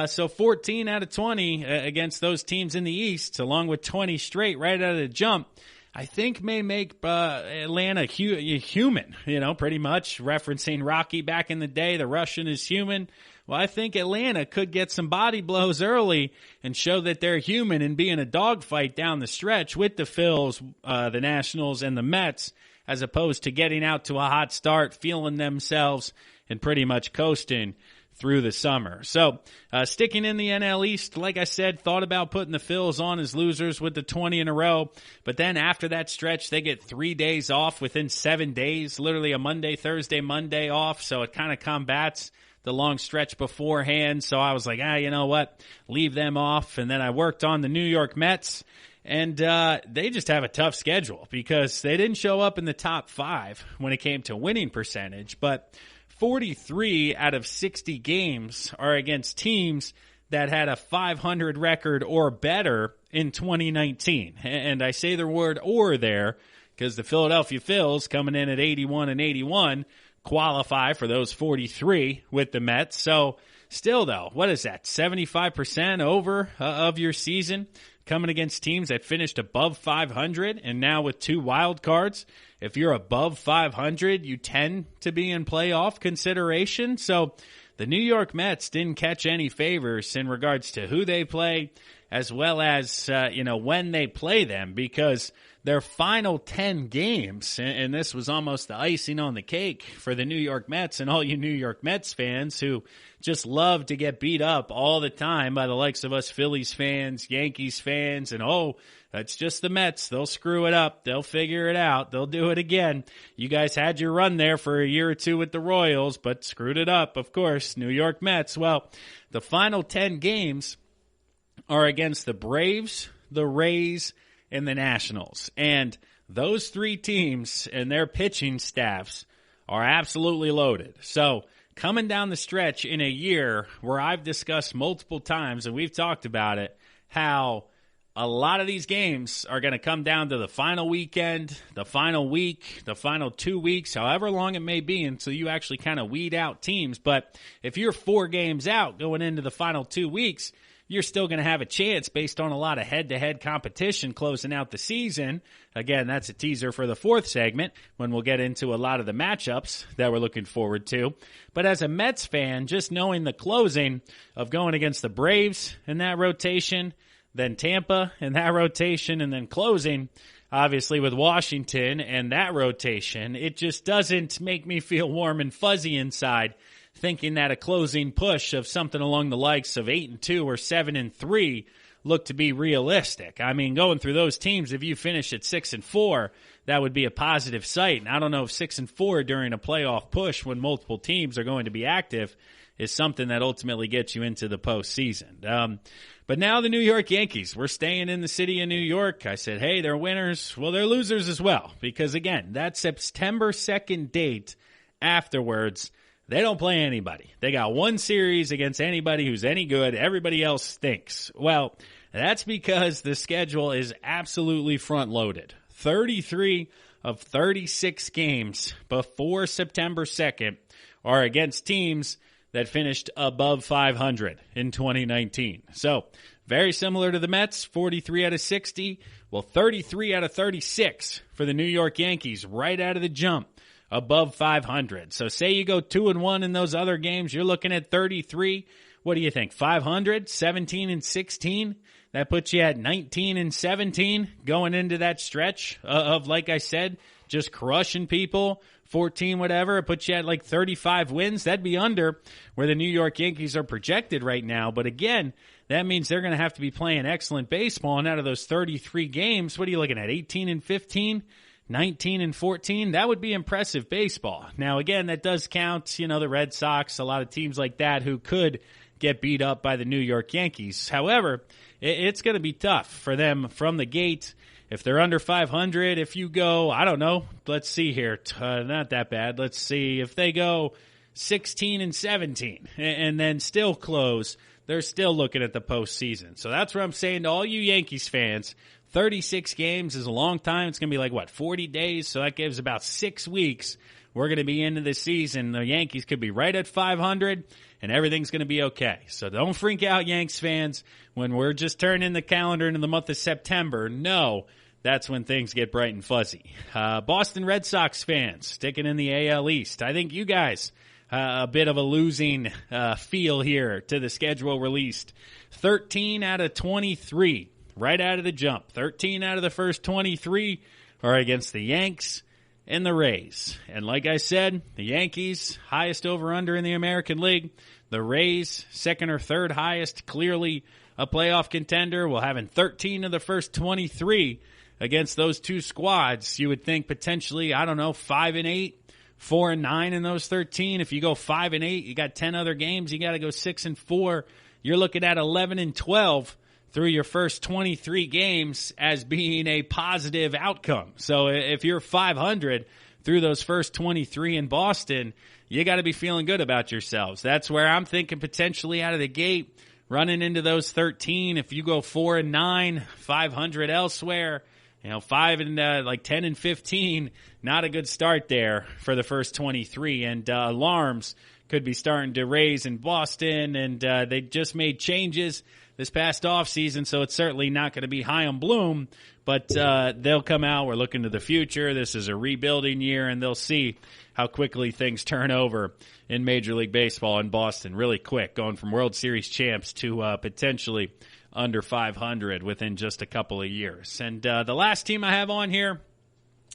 So 14 out of 20 against those teams in the East, along with 20 straight right out of the jump, I think may make Atlanta human, pretty much referencing Rocky back in the day. The Russian is human. Well, I think Atlanta could get some body blows early and show that they're human and be in a dogfight down the stretch with the Phils, the Nationals, and the Mets, as opposed to getting out to a hot start, feeling themselves, and pretty much coasting through the summer. So, sticking in the NL East, like I said, thought about putting the Phils on as losers with the 20 in a row. But then after that stretch, they get 3 days off within 7 days, literally a Monday, Thursday, Monday off. So it kind of combats the long stretch beforehand. So I was like, you know what? Leave them off. And then I worked on the New York Mets. And they just have a tough schedule because they didn't show up in the top 5 when it came to winning percentage. But 43 out of 60 games are against teams that had a 500 record or better in 2019. And I say the word "or" there because the Philadelphia Phils, coming in at 81-81, qualify for those 43 with the Mets. So still, though, what is that, 75% over of your season coming against teams that finished above 500, and now with 2 wild cards, if you're above 500, you tend to be in playoff consideration. So the New York Mets didn't catch any favors in regards to who they play, as well as, when they play them, because their final 10 games, and this was almost the icing on the cake for the New York Mets and all you New York Mets fans who just love to get beat up all the time by the likes of us Phillies fans, Yankees fans, and that's just the Mets. They'll screw it up. They'll figure it out. They'll do it again. You guys had your run there for a year or two with the Royals, but screwed it up, of course, New York Mets. Well, the final 10 games are against the Braves, the Rays, and the Nationals. And those 3 teams and their pitching staffs are absolutely loaded. So coming down the stretch in a year where I've discussed multiple times, and we've talked about it, how a lot of these games are going to come down to the final weekend, the final week, the final 2 weeks, however long it may be until you actually kind of weed out teams. But if you're 4 games out going into the final 2 weeks, you're still going to have a chance based on a lot of head-to-head competition closing out the season. Again, that's a teaser for the 4th segment when we'll get into a lot of the matchups that we're looking forward to. But as a Mets fan, just knowing the closing of going against the Braves in that rotation, then Tampa in that rotation, and then closing, obviously, with Washington and that rotation, it just doesn't make me feel warm and fuzzy inside, thinking that a closing push of something along the likes of 8-2 or 7-3 look to be realistic. I mean, going through those teams, if you finish at 6-4, that would be a positive sight. And I don't know if 6-4 during a playoff push when multiple teams are going to be active is something that ultimately gets you into the postseason. But now the New York Yankees, we're staying in the city of New York. I said, hey, they're winners. Well, they're losers as well, because again, that September 2nd date afterwards, they don't play anybody. They got one series against anybody who's any good. Everybody else stinks. Well, that's because the schedule is absolutely front-loaded. 33 of 36 games before September 2nd are against teams that finished above 500 in 2019. So, very similar to the Mets, 43 out of 60. Well, 33 out of 36 for the New York Yankees right out of the jump, above 500. So, say you go 2-1 in those other games, you're looking at 33. What do you think? 500, 17 and 16? That puts you at 19 and 17 going into that stretch of, like I said, just crushing people. 14, whatever, it puts you at like 35 wins. That'd be under where the New York Yankees are projected right now. But again, that means they're going to have to be playing excellent baseball. And out of those 33 games, what are you looking at? 18 and 15, 19 and 14? That would be impressive baseball. Now, again, that does count, the Red Sox, a lot of teams like that who could get beat up by the New York Yankees. However, it's going to be tough for them from the gate. If they're under 500, if you go, I don't know, let's see here, not that bad. Let's see, if they go 16 and 17 and then still close, they're still looking at the postseason. So that's what I'm saying to all you Yankees fans. 36 games is a long time. It's going to be like, 40 days? So that gives about 6 weeks. We're going to be into the season. The Yankees could be right at 500, and everything's going to be okay. So don't freak out, Yanks fans, when we're just turning the calendar into the month of September. No, that's when things get bright and fuzzy. Boston Red Sox fans, sticking in the AL East. I think you guys, a bit of a losing feel here to the schedule released. 13 out of 23, right out of the jump. 13 out of the first 23 are against the Yanks and the Rays. And like I said, the Yankees, highest over-under in the American League. The Rays, second or third highest, clearly a playoff contender. Well, having 13 of the first 23 against those two squads, you would think potentially, 5-8, 4-9 in those 13. If you go 5-8, you got 10 other games, you got to go 6-4. You're looking at 11-12 through your first 23 games as being a positive outcome. So if you're 500 through those first 23 in Boston, you got to be feeling good about yourselves. That's where I'm thinking potentially out of the gate, running into those 13. If you go 4-9, 500 elsewhere, 10 and 15, not a good start there for the first 23. And alarms could be starting to raise in Boston, and they just made changes this past offseason, so it's certainly not going to be high on bloom, but they'll come out. We're looking to the future. This is a rebuilding year, and they'll see how quickly things turn over in Major League Baseball in Boston really quick, going from World Series champs to potentially under 500 within just a couple of years. And the last team I have on here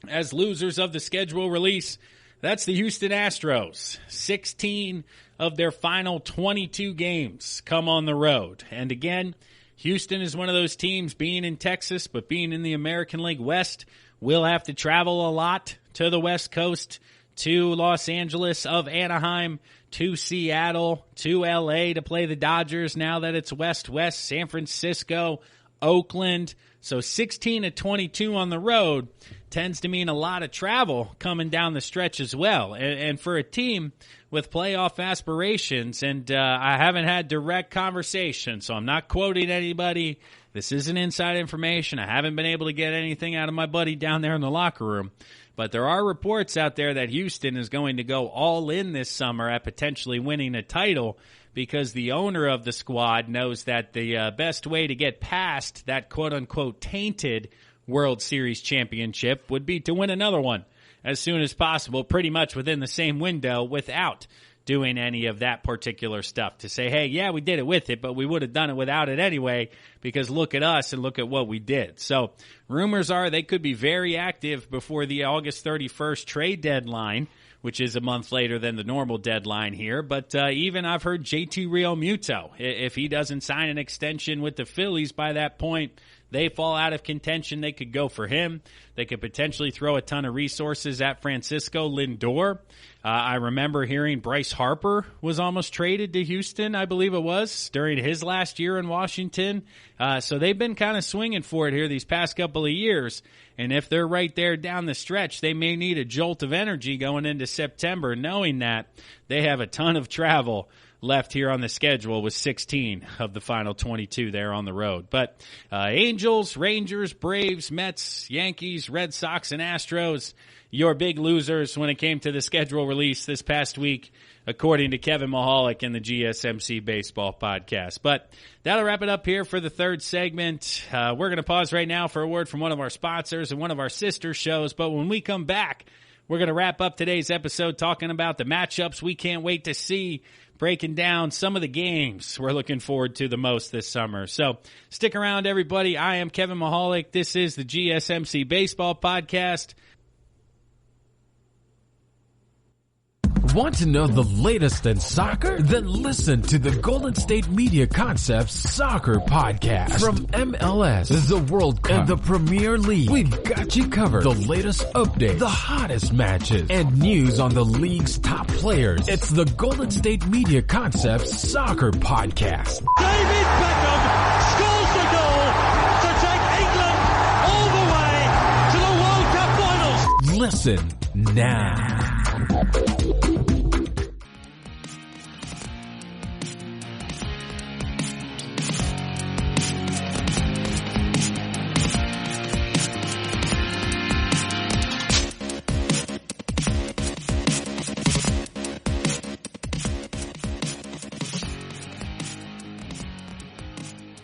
as losers of the schedule release, that's the Houston Astros. 16 of their final 22 games come on the road. And again, Houston is one of those teams, being in Texas, but being in the American League West, will have to travel a lot to the West Coast, to Los Angeles, of Anaheim, to Seattle, to L.A. to play the Dodgers now that it's West-West, San Francisco, Oakland. So 16 of 22 on the road tends to mean a lot of travel coming down the stretch as well. And for a team with playoff aspirations, and I haven't had direct conversation, so I'm not quoting anybody. This isn't inside information. I haven't been able to get anything out of my buddy down there in the locker room. But there are reports out there that Houston is going to go all in this summer at potentially winning a title, because the owner of the squad knows that the best way to get past that quote-unquote tainted World Series championship would be to win another one as soon as possible, pretty much within the same window, without doing any of that particular stuff. To say, hey, yeah, we did it with it, but we would have done it without it anyway, because look at us and look at what we did. So rumors are they could be very active before the August 31st trade deadline, which is a month later than the normal deadline here. But even I've heard JT Realmuto, if he doesn't sign an extension with the Phillies by that point, they fall out of contention, they could go for him. They could potentially throw a ton of resources at Francisco Lindor. I remember hearing Bryce Harper was almost traded to Houston, I believe it was, during his last year in Washington. So they've been kind of swinging for it here these past couple of years. And if they're right there down the stretch, they may need a jolt of energy going into September, knowing that they have a ton of travel left here on the schedule with 16 of the final 22 there on the road. But Angels, Rangers, Braves, Mets, Yankees, Red Sox, and Astros, your big losers when it came to the schedule release this past week, according to Kevin Mahalik and the GSMC Baseball Podcast. But that'll wrap it up here for the third segment. We're going to pause right now for a word from one of our sponsors and one of our sister shows. But when we come back, we're going to wrap up today's episode talking about the matchups we can't wait to see, breaking down some of the games we're looking forward to the most this summer. So stick around, everybody. I am Kevin Mahalik. This is the GSMC Baseball Podcast. Want to know the latest in soccer? Then listen to the Golden State Media Concepts Soccer Podcast. From MLS, the World Cup, and the Premier League, we've got you covered. The latest updates, the hottest matches, and news on the league's top players. It's the Golden State Media Concepts Soccer Podcast. David Beckham scores the goal to take England all the way to the World Cup finals. Listen now.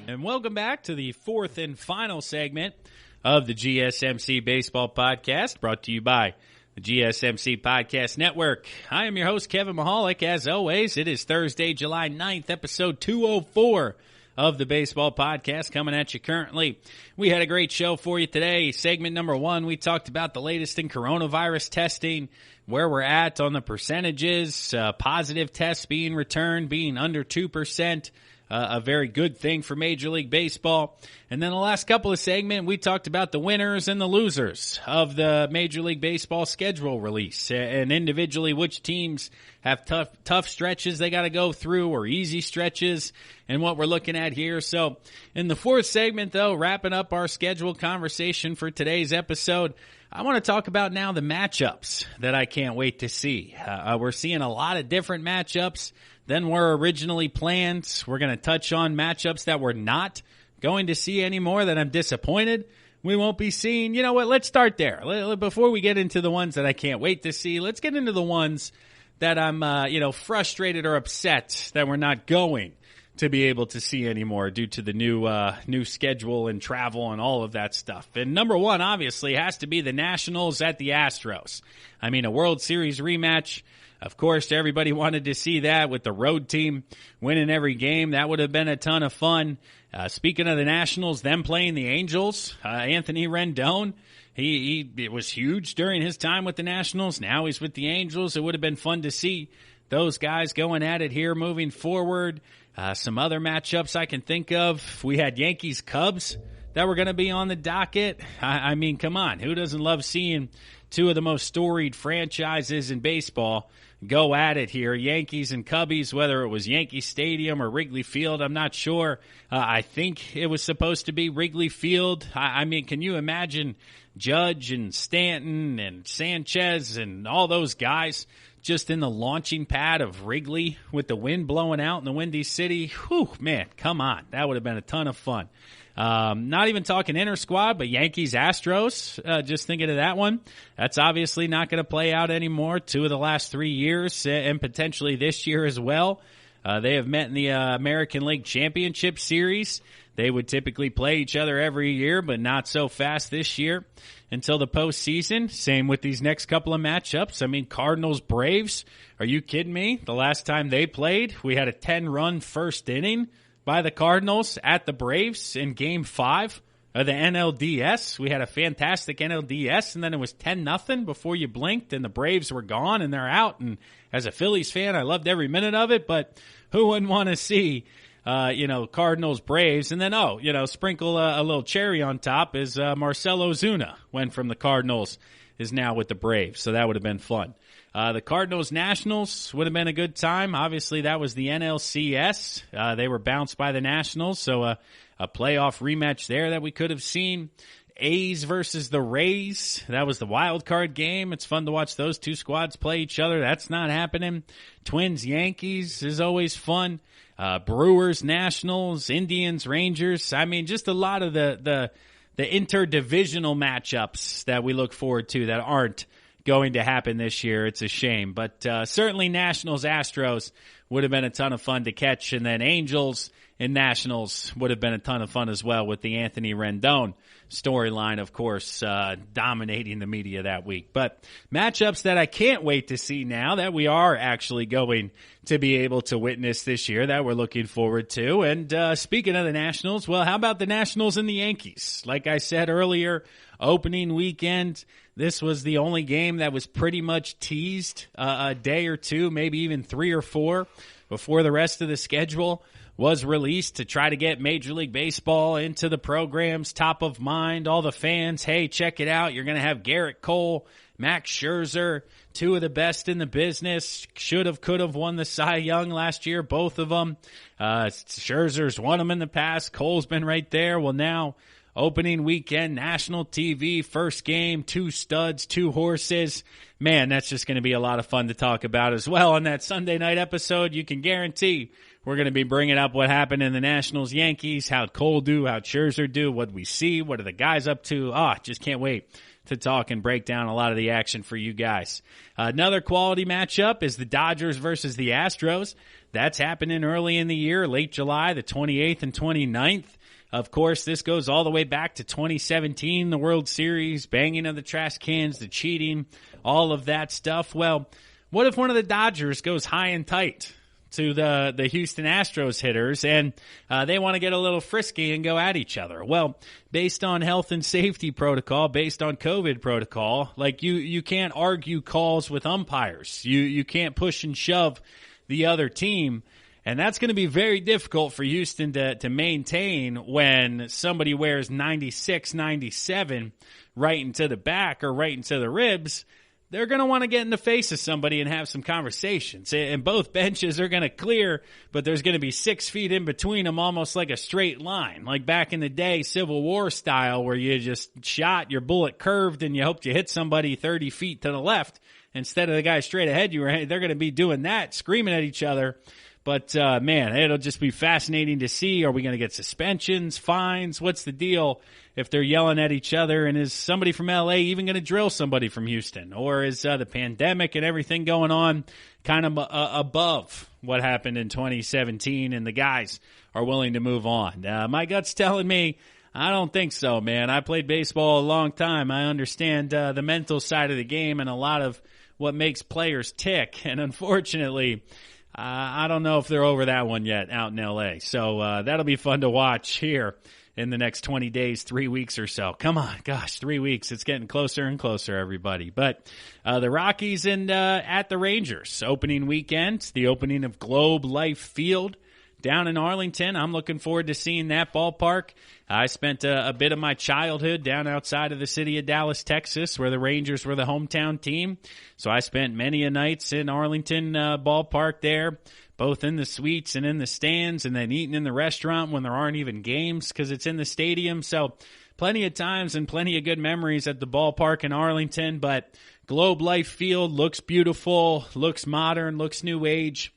And welcome back to the fourth and final segment of the GSMC Baseball Podcast, brought to you by the GSMC Podcast Network. I am your host, Kevin Mahalik. As always, it is Thursday, July 9th, episode 204 of the Baseball Podcast coming at you currently. We had a great show for you today. Segment number one, we talked about the latest in coronavirus testing, where we're at on the percentages, positive tests being returned, being under 2%. A very good thing for Major League Baseball. And then the last couple of segments, we talked about the winners and the losers of the Major League Baseball schedule release, and individually which teams have tough stretches they got to go through or easy stretches, and what we're looking at here. So in the fourth segment, though, wrapping up our schedule conversation for today's episode, I want to talk about now the matchups that I can't wait to see. We're seeing a lot of different matchups than were originally planned. We're going to touch on matchups that we're not going to see anymore, that I'm disappointed we won't be seeing. You know what? Let's start there. Before we get into the ones that I can't wait to see, let's get into the ones that I'm, frustrated or upset that we're not going to be able to see anymore due to the new schedule and travel and all of that stuff. And number one, obviously, has to be the Nationals at the Astros. I mean, a World Series rematch. Of course, everybody wanted to see that with the road team winning every game. That would have been a ton of fun. Speaking of the Nationals, them playing the Angels, Anthony Rendon, it was huge during his time with the Nationals. Now he's with the Angels. It would have been fun to see those guys going at it here moving forward. Some other matchups I can think of. We had Yankees-Cubs that were going to be on the docket. I mean, come on. Who doesn't love seeing two of the most storied franchises in baseball go at it here? Yankees and Cubbies, whether it was Yankee Stadium or Wrigley Field, I'm not sure. I think it was supposed to be Wrigley Field. I mean, can you imagine Judge and Stanton and Sanchez and all those guys just in the launching pad of Wrigley with the wind blowing out in the Windy City? Whew, man, come on. That would have been a ton of fun. Not even talking inter-squad, but Yankees-Astros, just thinking of that one. That's obviously not going to play out anymore. 2 of the last 3 years, and potentially this year as well. They have met in the American League Championship Series. They would typically play each other every year, but not so fast this year until the postseason. Same with these next couple of matchups. I mean, Cardinals-Braves, are you kidding me? The last time they played, we had a 10-run first inning by the Cardinals at the Braves in Game 5 of the NLDS. We had a fantastic NLDS, and then it was 10-0 before you blinked, and the Braves were gone, and they're out. And as a Phillies fan, I loved every minute of it, but who wouldn't want to see Cardinals, Braves, and then, sprinkle a little cherry on top is Marcell Ozuna went from the Cardinals, is now with the Braves, so that would have been fun. The Cardinals-Nationals would have been a good time. Obviously, that was the NLCS. They were bounced by the Nationals, so a playoff rematch there that we could have seen. A's versus the Rays. That was the wild card game. It's fun to watch those two squads play each other. That's not happening. Twins, Yankees is always fun. Brewers, Nationals, Indians, Rangers. I mean, just a lot of the interdivisional matchups that we look forward to that aren't going to happen this year. It's a shame. But certainly Nationals, Astros would have been a ton of fun to catch. And then Angels and Nationals would have been a ton of fun as well with the Anthony Rendon storyline, of course, dominating the media that week. But matchups that I can't wait to see now that we are actually going to be able to witness this year that we're looking forward to. And speaking of the Nationals, well, how about the Nationals and the Yankees? Like I said earlier, opening weekend, this was the only game that was pretty much teased a day or two, maybe even 3 or 4 before the rest of the schedule was released to try to get Major League Baseball into the programs, top of mind, all the fans. Hey, check it out. You're going to have Garrett Cole, Max Scherzer, 2 of the best in the business. Should have, could have won the Cy Young last year, both of them. Scherzer's won them in the past. Cole's been right there. Well, now opening weekend, national TV, first game, 2 studs, 2 horses. Man, that's just going to be a lot of fun to talk about as well. On that Sunday night episode, you can guarantee we're going to be bringing up what happened in the Nationals-Yankees, how'd Cole do, how'd Scherzer do, what we see, what are the guys up to. Just can't wait to talk and break down a lot of the action for you guys. Another quality matchup is the Dodgers versus the Astros. That's happening early in the year, late July, the 28th and 29th. Of course, this goes all the way back to 2017, the World Series, banging of the trash cans, the cheating, all of that stuff. Well, what if one of the Dodgers goes high and tight to the Houston Astros hitters, and they want to get a little frisky and go at each other? Well, based on health and safety protocol, based on COVID protocol, like you can't argue calls with umpires. You can't push and shove the other team, and that's going to be very difficult for Houston to maintain when somebody wears 96, 97 right into the back or right into the ribs. They're going to want to get in the face of somebody and have some conversations. And both benches are going to clear, but there's going to be 6 feet in between them, almost like a straight line. Like back in the day, Civil War style, where you just shot, your bullet curved, and you hoped you hit somebody 30 feet to the left instead of the guy straight ahead you were. They're going to be doing that, screaming at each other. But, man, it'll just be fascinating to see. Are we going to get suspensions, fines? What's the deal if they're yelling at each other? And is somebody from L.A. even going to drill somebody from Houston? Or is the pandemic and everything going on kind of above what happened in 2017 and the guys are willing to move on? My gut's telling me I don't think so, man. I played baseball a long time. I understand the mental side of the game and a lot of what makes players tick. And unfortunately, I don't know if they're over that one yet out in L.A. So that'll be fun to watch here in the next 20 days, 3 weeks or so. Come on, gosh, 3 weeks. It's getting closer and closer, everybody. But the Rockies and at the Rangers, opening weekend, the opening of Globe Life Field down in Arlington. I'm looking forward to seeing that ballpark. I spent a bit of my childhood down outside of the city of Dallas, Texas, where the Rangers were the hometown team. So I spent many a nights in Arlington ballpark there, both in the suites and in the stands, and then eating in the restaurant when there aren't even games because it's in the stadium. So plenty of times and plenty of good memories at the ballpark in Arlington. But Globe Life Field looks beautiful, looks modern, looks new age.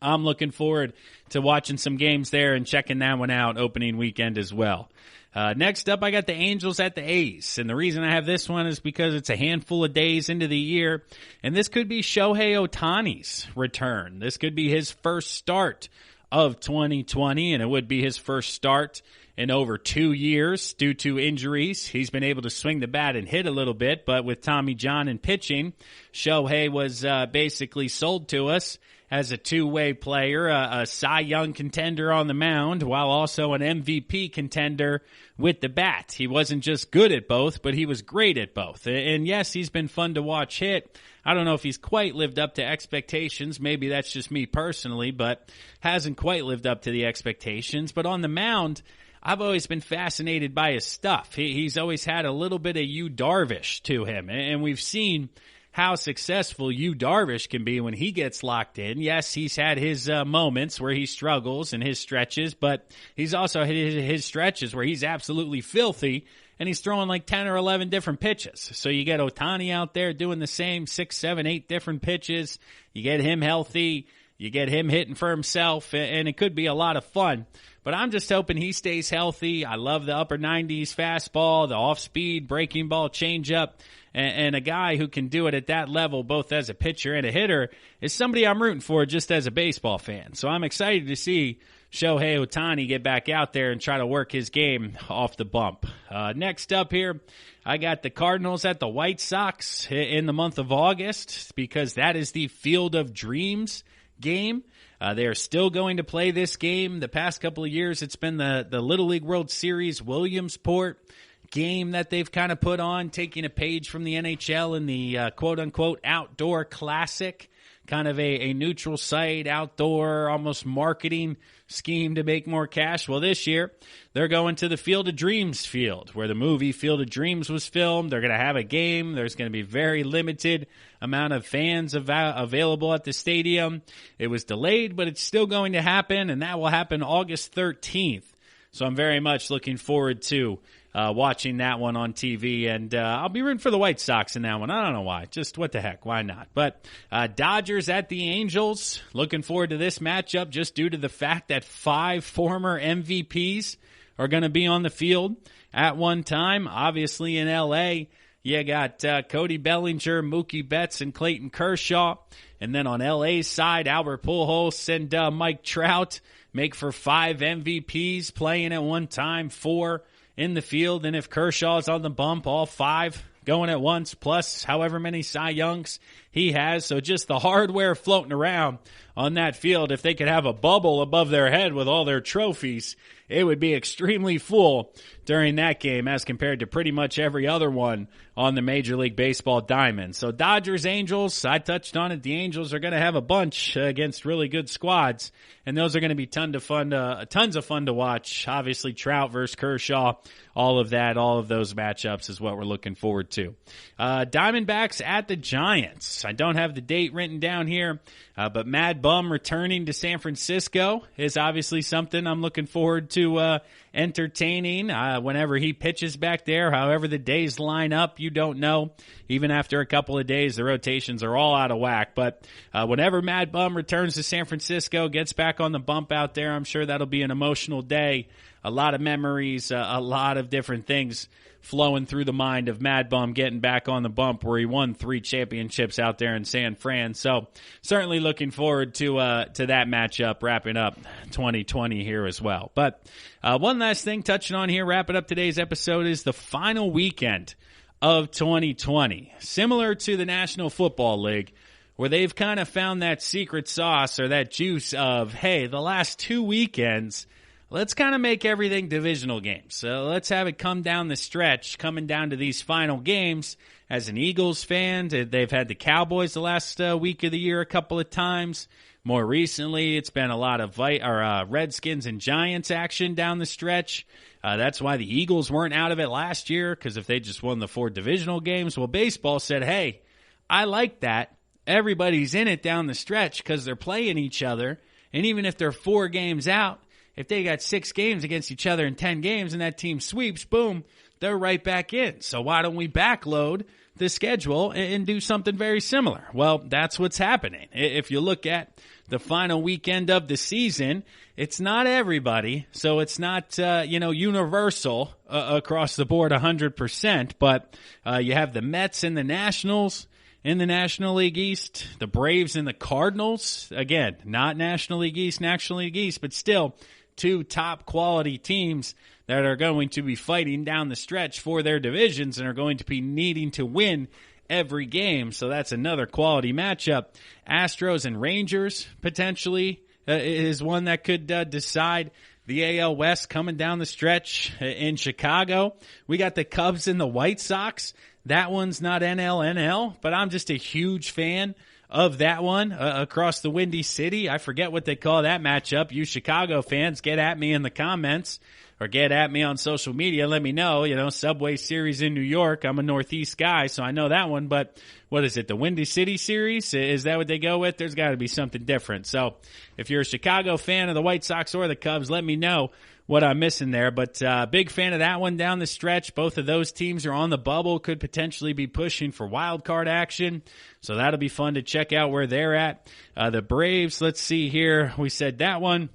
I'm looking forward to watching some games there and checking that one out opening weekend as well. Next up, I got the Angels at the A's. And the reason I have this one is because it's a handful of days into the year. And this could be Shohei Ohtani's return. This could be his first start of 2020, and it would be his first start in over 2 years due to injuries. He's been able to swing the bat and hit a little bit, but with Tommy John and pitching, Shohei was basically sold to us as a two-way player, a Cy Young contender on the mound, while also an MVP contender with the bat. He wasn't just good at both, but he was great at both. And yes, he's been fun to watch hit. I don't know if he's quite lived up to expectations. Maybe that's just me personally, but hasn't quite lived up to the expectations. But on the mound, I've always been fascinated by his stuff. He's always had a little bit of Yu Darvish to him, and we've seen how successful Yu Darvish can be when he gets locked in. Yes, he's had his moments where he struggles and his stretches, but he's also had his stretches where he's absolutely filthy, and he's throwing like 10 or 11 different pitches. So you get Ohtani out there doing the same 6, 7, 8 different pitches. You get him healthy. You get him hitting for himself, and it could be a lot of fun. But I'm just hoping he stays healthy. I love the upper 90s fastball, the off-speed breaking ball changeup, and a guy who can do it at that level, both as a pitcher and a hitter, is somebody I'm rooting for just as a baseball fan. So I'm excited to see Shohei Ohtani get back out there and try to work his game off the bump. Next up here, I got the Cardinals at the White Sox in the month of August, because that is the Field of Dreams game. They are still going to play this game. The past couple of years, it's been the Little League World Series Williamsport game that they've kind of put on, taking a page from the NHL in the quote-unquote outdoor classic, kind of a neutral site, outdoor, almost marketing scheme to make more cash. Well, this year, they're going to the Field of Dreams field, where the movie Field of Dreams was filmed. They're going to have a game. There's going to be very limited amount of fans available at the stadium. It was delayed, but it's still going to happen, and that will happen August 13th. So I'm very much looking forward to watching that one on TV, and I'll be rooting for the White Sox in that one. I don't know why. Just what the heck? Why not? But Dodgers at the Angels. Looking forward to this matchup just due to the fact that 5 former MVPs are going to be on the field at one time. Obviously in L.A., you got Cody Bellinger, Mookie Betts, and Clayton Kershaw. And then on L.A.'s side, Albert Pujols and Mike Trout make for 5 MVPs playing at one time, 4 in the field. And if Kershaw's on the bump, all 5 going at once, plus however many Cy Youngs he has. So just the hardware floating around on that field. If they could have a bubble above their head with all their trophies, it would be extremely full during that game as compared to pretty much every other one on the Major League Baseball diamond. So Dodgers, Angels, I touched on it. The Angels are going to have a bunch against really good squads, and those are going to be tons of fun to watch. Obviously, Trout versus Kershaw, all of that, all of those matchups is what we're looking forward to. Diamondbacks at the Giants. I don't have the date written down here, but Mad Bum returning to San Francisco is obviously something I'm looking forward to entertaining whenever he pitches back there. However the days line up, you don't know. Even after a couple of days, the rotations are all out of whack. But whenever Mad Bum returns to San Francisco, gets back on the bump out there, I'm sure that'll be an emotional day. A lot of memories, a lot of different things flowing through the mind of Mad Bum getting back on the bump where he won 3 championships out there in San Fran. So certainly looking forward to that matchup wrapping up 2020 here as well. But one last thing touching on here, wrapping up today's episode, is the final weekend of 2020. Similar to the National Football League, where they've kind of found that secret sauce or that juice of, hey, the last 2 weekends, let's kind of make everything divisional games. So let's have it come down the stretch, coming down to these final games. As an Eagles fan, they've had the Cowboys the last week of the year a couple of times. More recently, it's been a lot of Redskins and Giants action down the stretch. That's why the Eagles weren't out of it last year, because if they just won the 4 divisional games, well, baseball said, hey, I like that. Everybody's in it down the stretch because they're playing each other. And even if they're 4 games out, if they got 6 games against each other in 10 games and that team sweeps, boom, they're right back in. So why don't we backload the schedule and do something very similar? Well, that's what's happening. If you look at the final weekend of the season, it's not everybody, so it's not, universal across the board 100%, but you have the Mets and the Nationals in the National League East, the Braves and the Cardinals. Again, not National League East, but still 2 top quality teams that are going to be fighting down the stretch for their divisions and are going to be needing to win every game. So that's another quality matchup. Astros and Rangers potentially is one that could decide the AL West coming down the stretch in Chicago. We got the Cubs and the White Sox. That one's not NL, but I'm just a huge fan of that one across the Windy City. I forget what they call that matchup. You Chicago fans, get at me in the comments or get at me on social media. Let me know, Subway Series in New York. I'm a Northeast guy, so I know that one. But what is it, the Windy City Series? Is that what they go with? There's got to be something different. So if you're a Chicago fan of the White Sox or the Cubs, let me know what I'm missing there. But big fan of that one down the stretch. Both of those teams are on the bubble, could potentially be pushing for wild card action. So that'll be fun to check out where they're at. The Braves, let's see here. We said that one.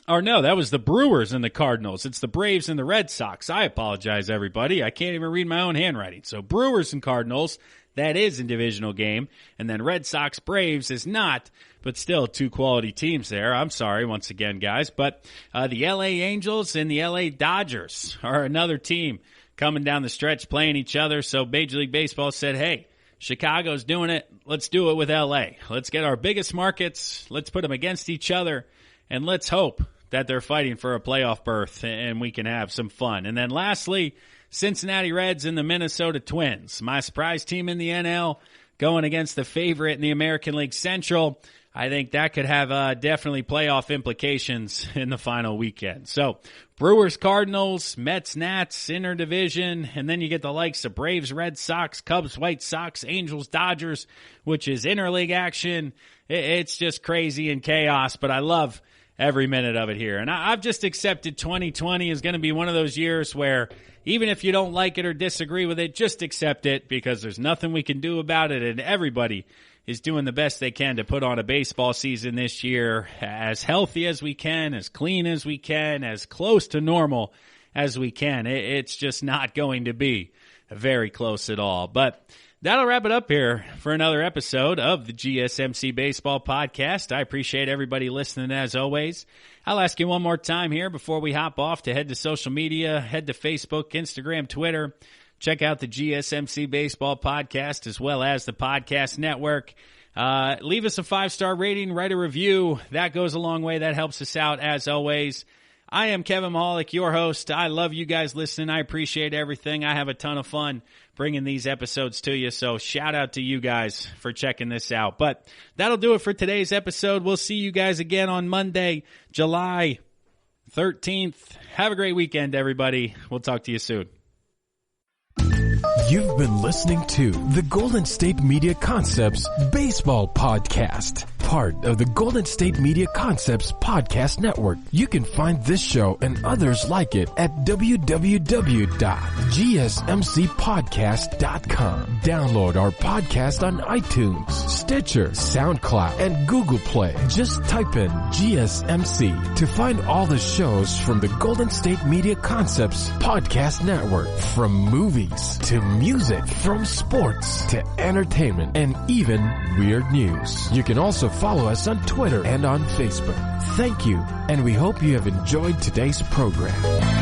Or no, that was the Brewers and the Cardinals. It's the Braves and the Red Sox. I apologize, everybody. I can't even read my own handwriting. So Brewers and Cardinals, that is a divisional game. And then Red Sox Braves is not, but still two quality teams there. I'm sorry once again, guys. But the LA Angels and the LA Dodgers are another team coming down the stretch playing each other. So Major League Baseball said, hey, Chicago's doing it. Let's do it with LA. Let's get our biggest markets. Let's put them against each other. And let's hope that they're fighting for a playoff berth and we can have some fun. And then lastly, Cincinnati Reds and the Minnesota Twins. My surprise team in the NL going against the favorite in the American League Central. I think that could have definitely playoff implications in the final weekend. So Brewers, Cardinals, Mets, Nats, interdivision, and then you get the likes of Braves, Red Sox, Cubs, White Sox, Angels, Dodgers, which is interleague action. It's just crazy and chaos, but I love every minute of it here. And I've just accepted 2020 is going to be one of those years where even if you don't like it or disagree with it, just accept it because there's nothing we can do about it, and everybody is doing the best they can to put on a baseball season this year as healthy as we can, as clean as we can, as close to normal as we can. It's just not going to be very close at all. But that'll wrap it up here for another episode of the GSMC Baseball Podcast. I appreciate everybody listening as always. I'll ask you one more time here before we hop off to head to social media, head to Facebook, Instagram, Twitter. Check out the GSMC Baseball Podcast as well as the podcast network. Leave us a 5-star rating, write a review. That goes a long way. That helps us out as always. I am Kevin Mahalik, your host. I love you guys listening. I appreciate everything. I have a ton of fun bringing these episodes to you. So shout out to you guys for checking this out. But that'll do it for today's episode. We'll see you guys again on Monday, July 13th. Have a great weekend, everybody. We'll talk to you soon. You've been listening to the Golden State Media Concepts Baseball Podcast, part of the Golden State Media Concepts Podcast Network. You can find this show and others like it at www.gsmcpodcast.com. Download our podcast on iTunes, Stitcher, SoundCloud, and Google Play. Just type in GSMC to find all the shows from the Golden State Media Concepts Podcast Network, from movies to music, from sports to entertainment, and even weird news. You can also follow us on Twitter and on Facebook. Thank you, and we hope you have enjoyed today's program.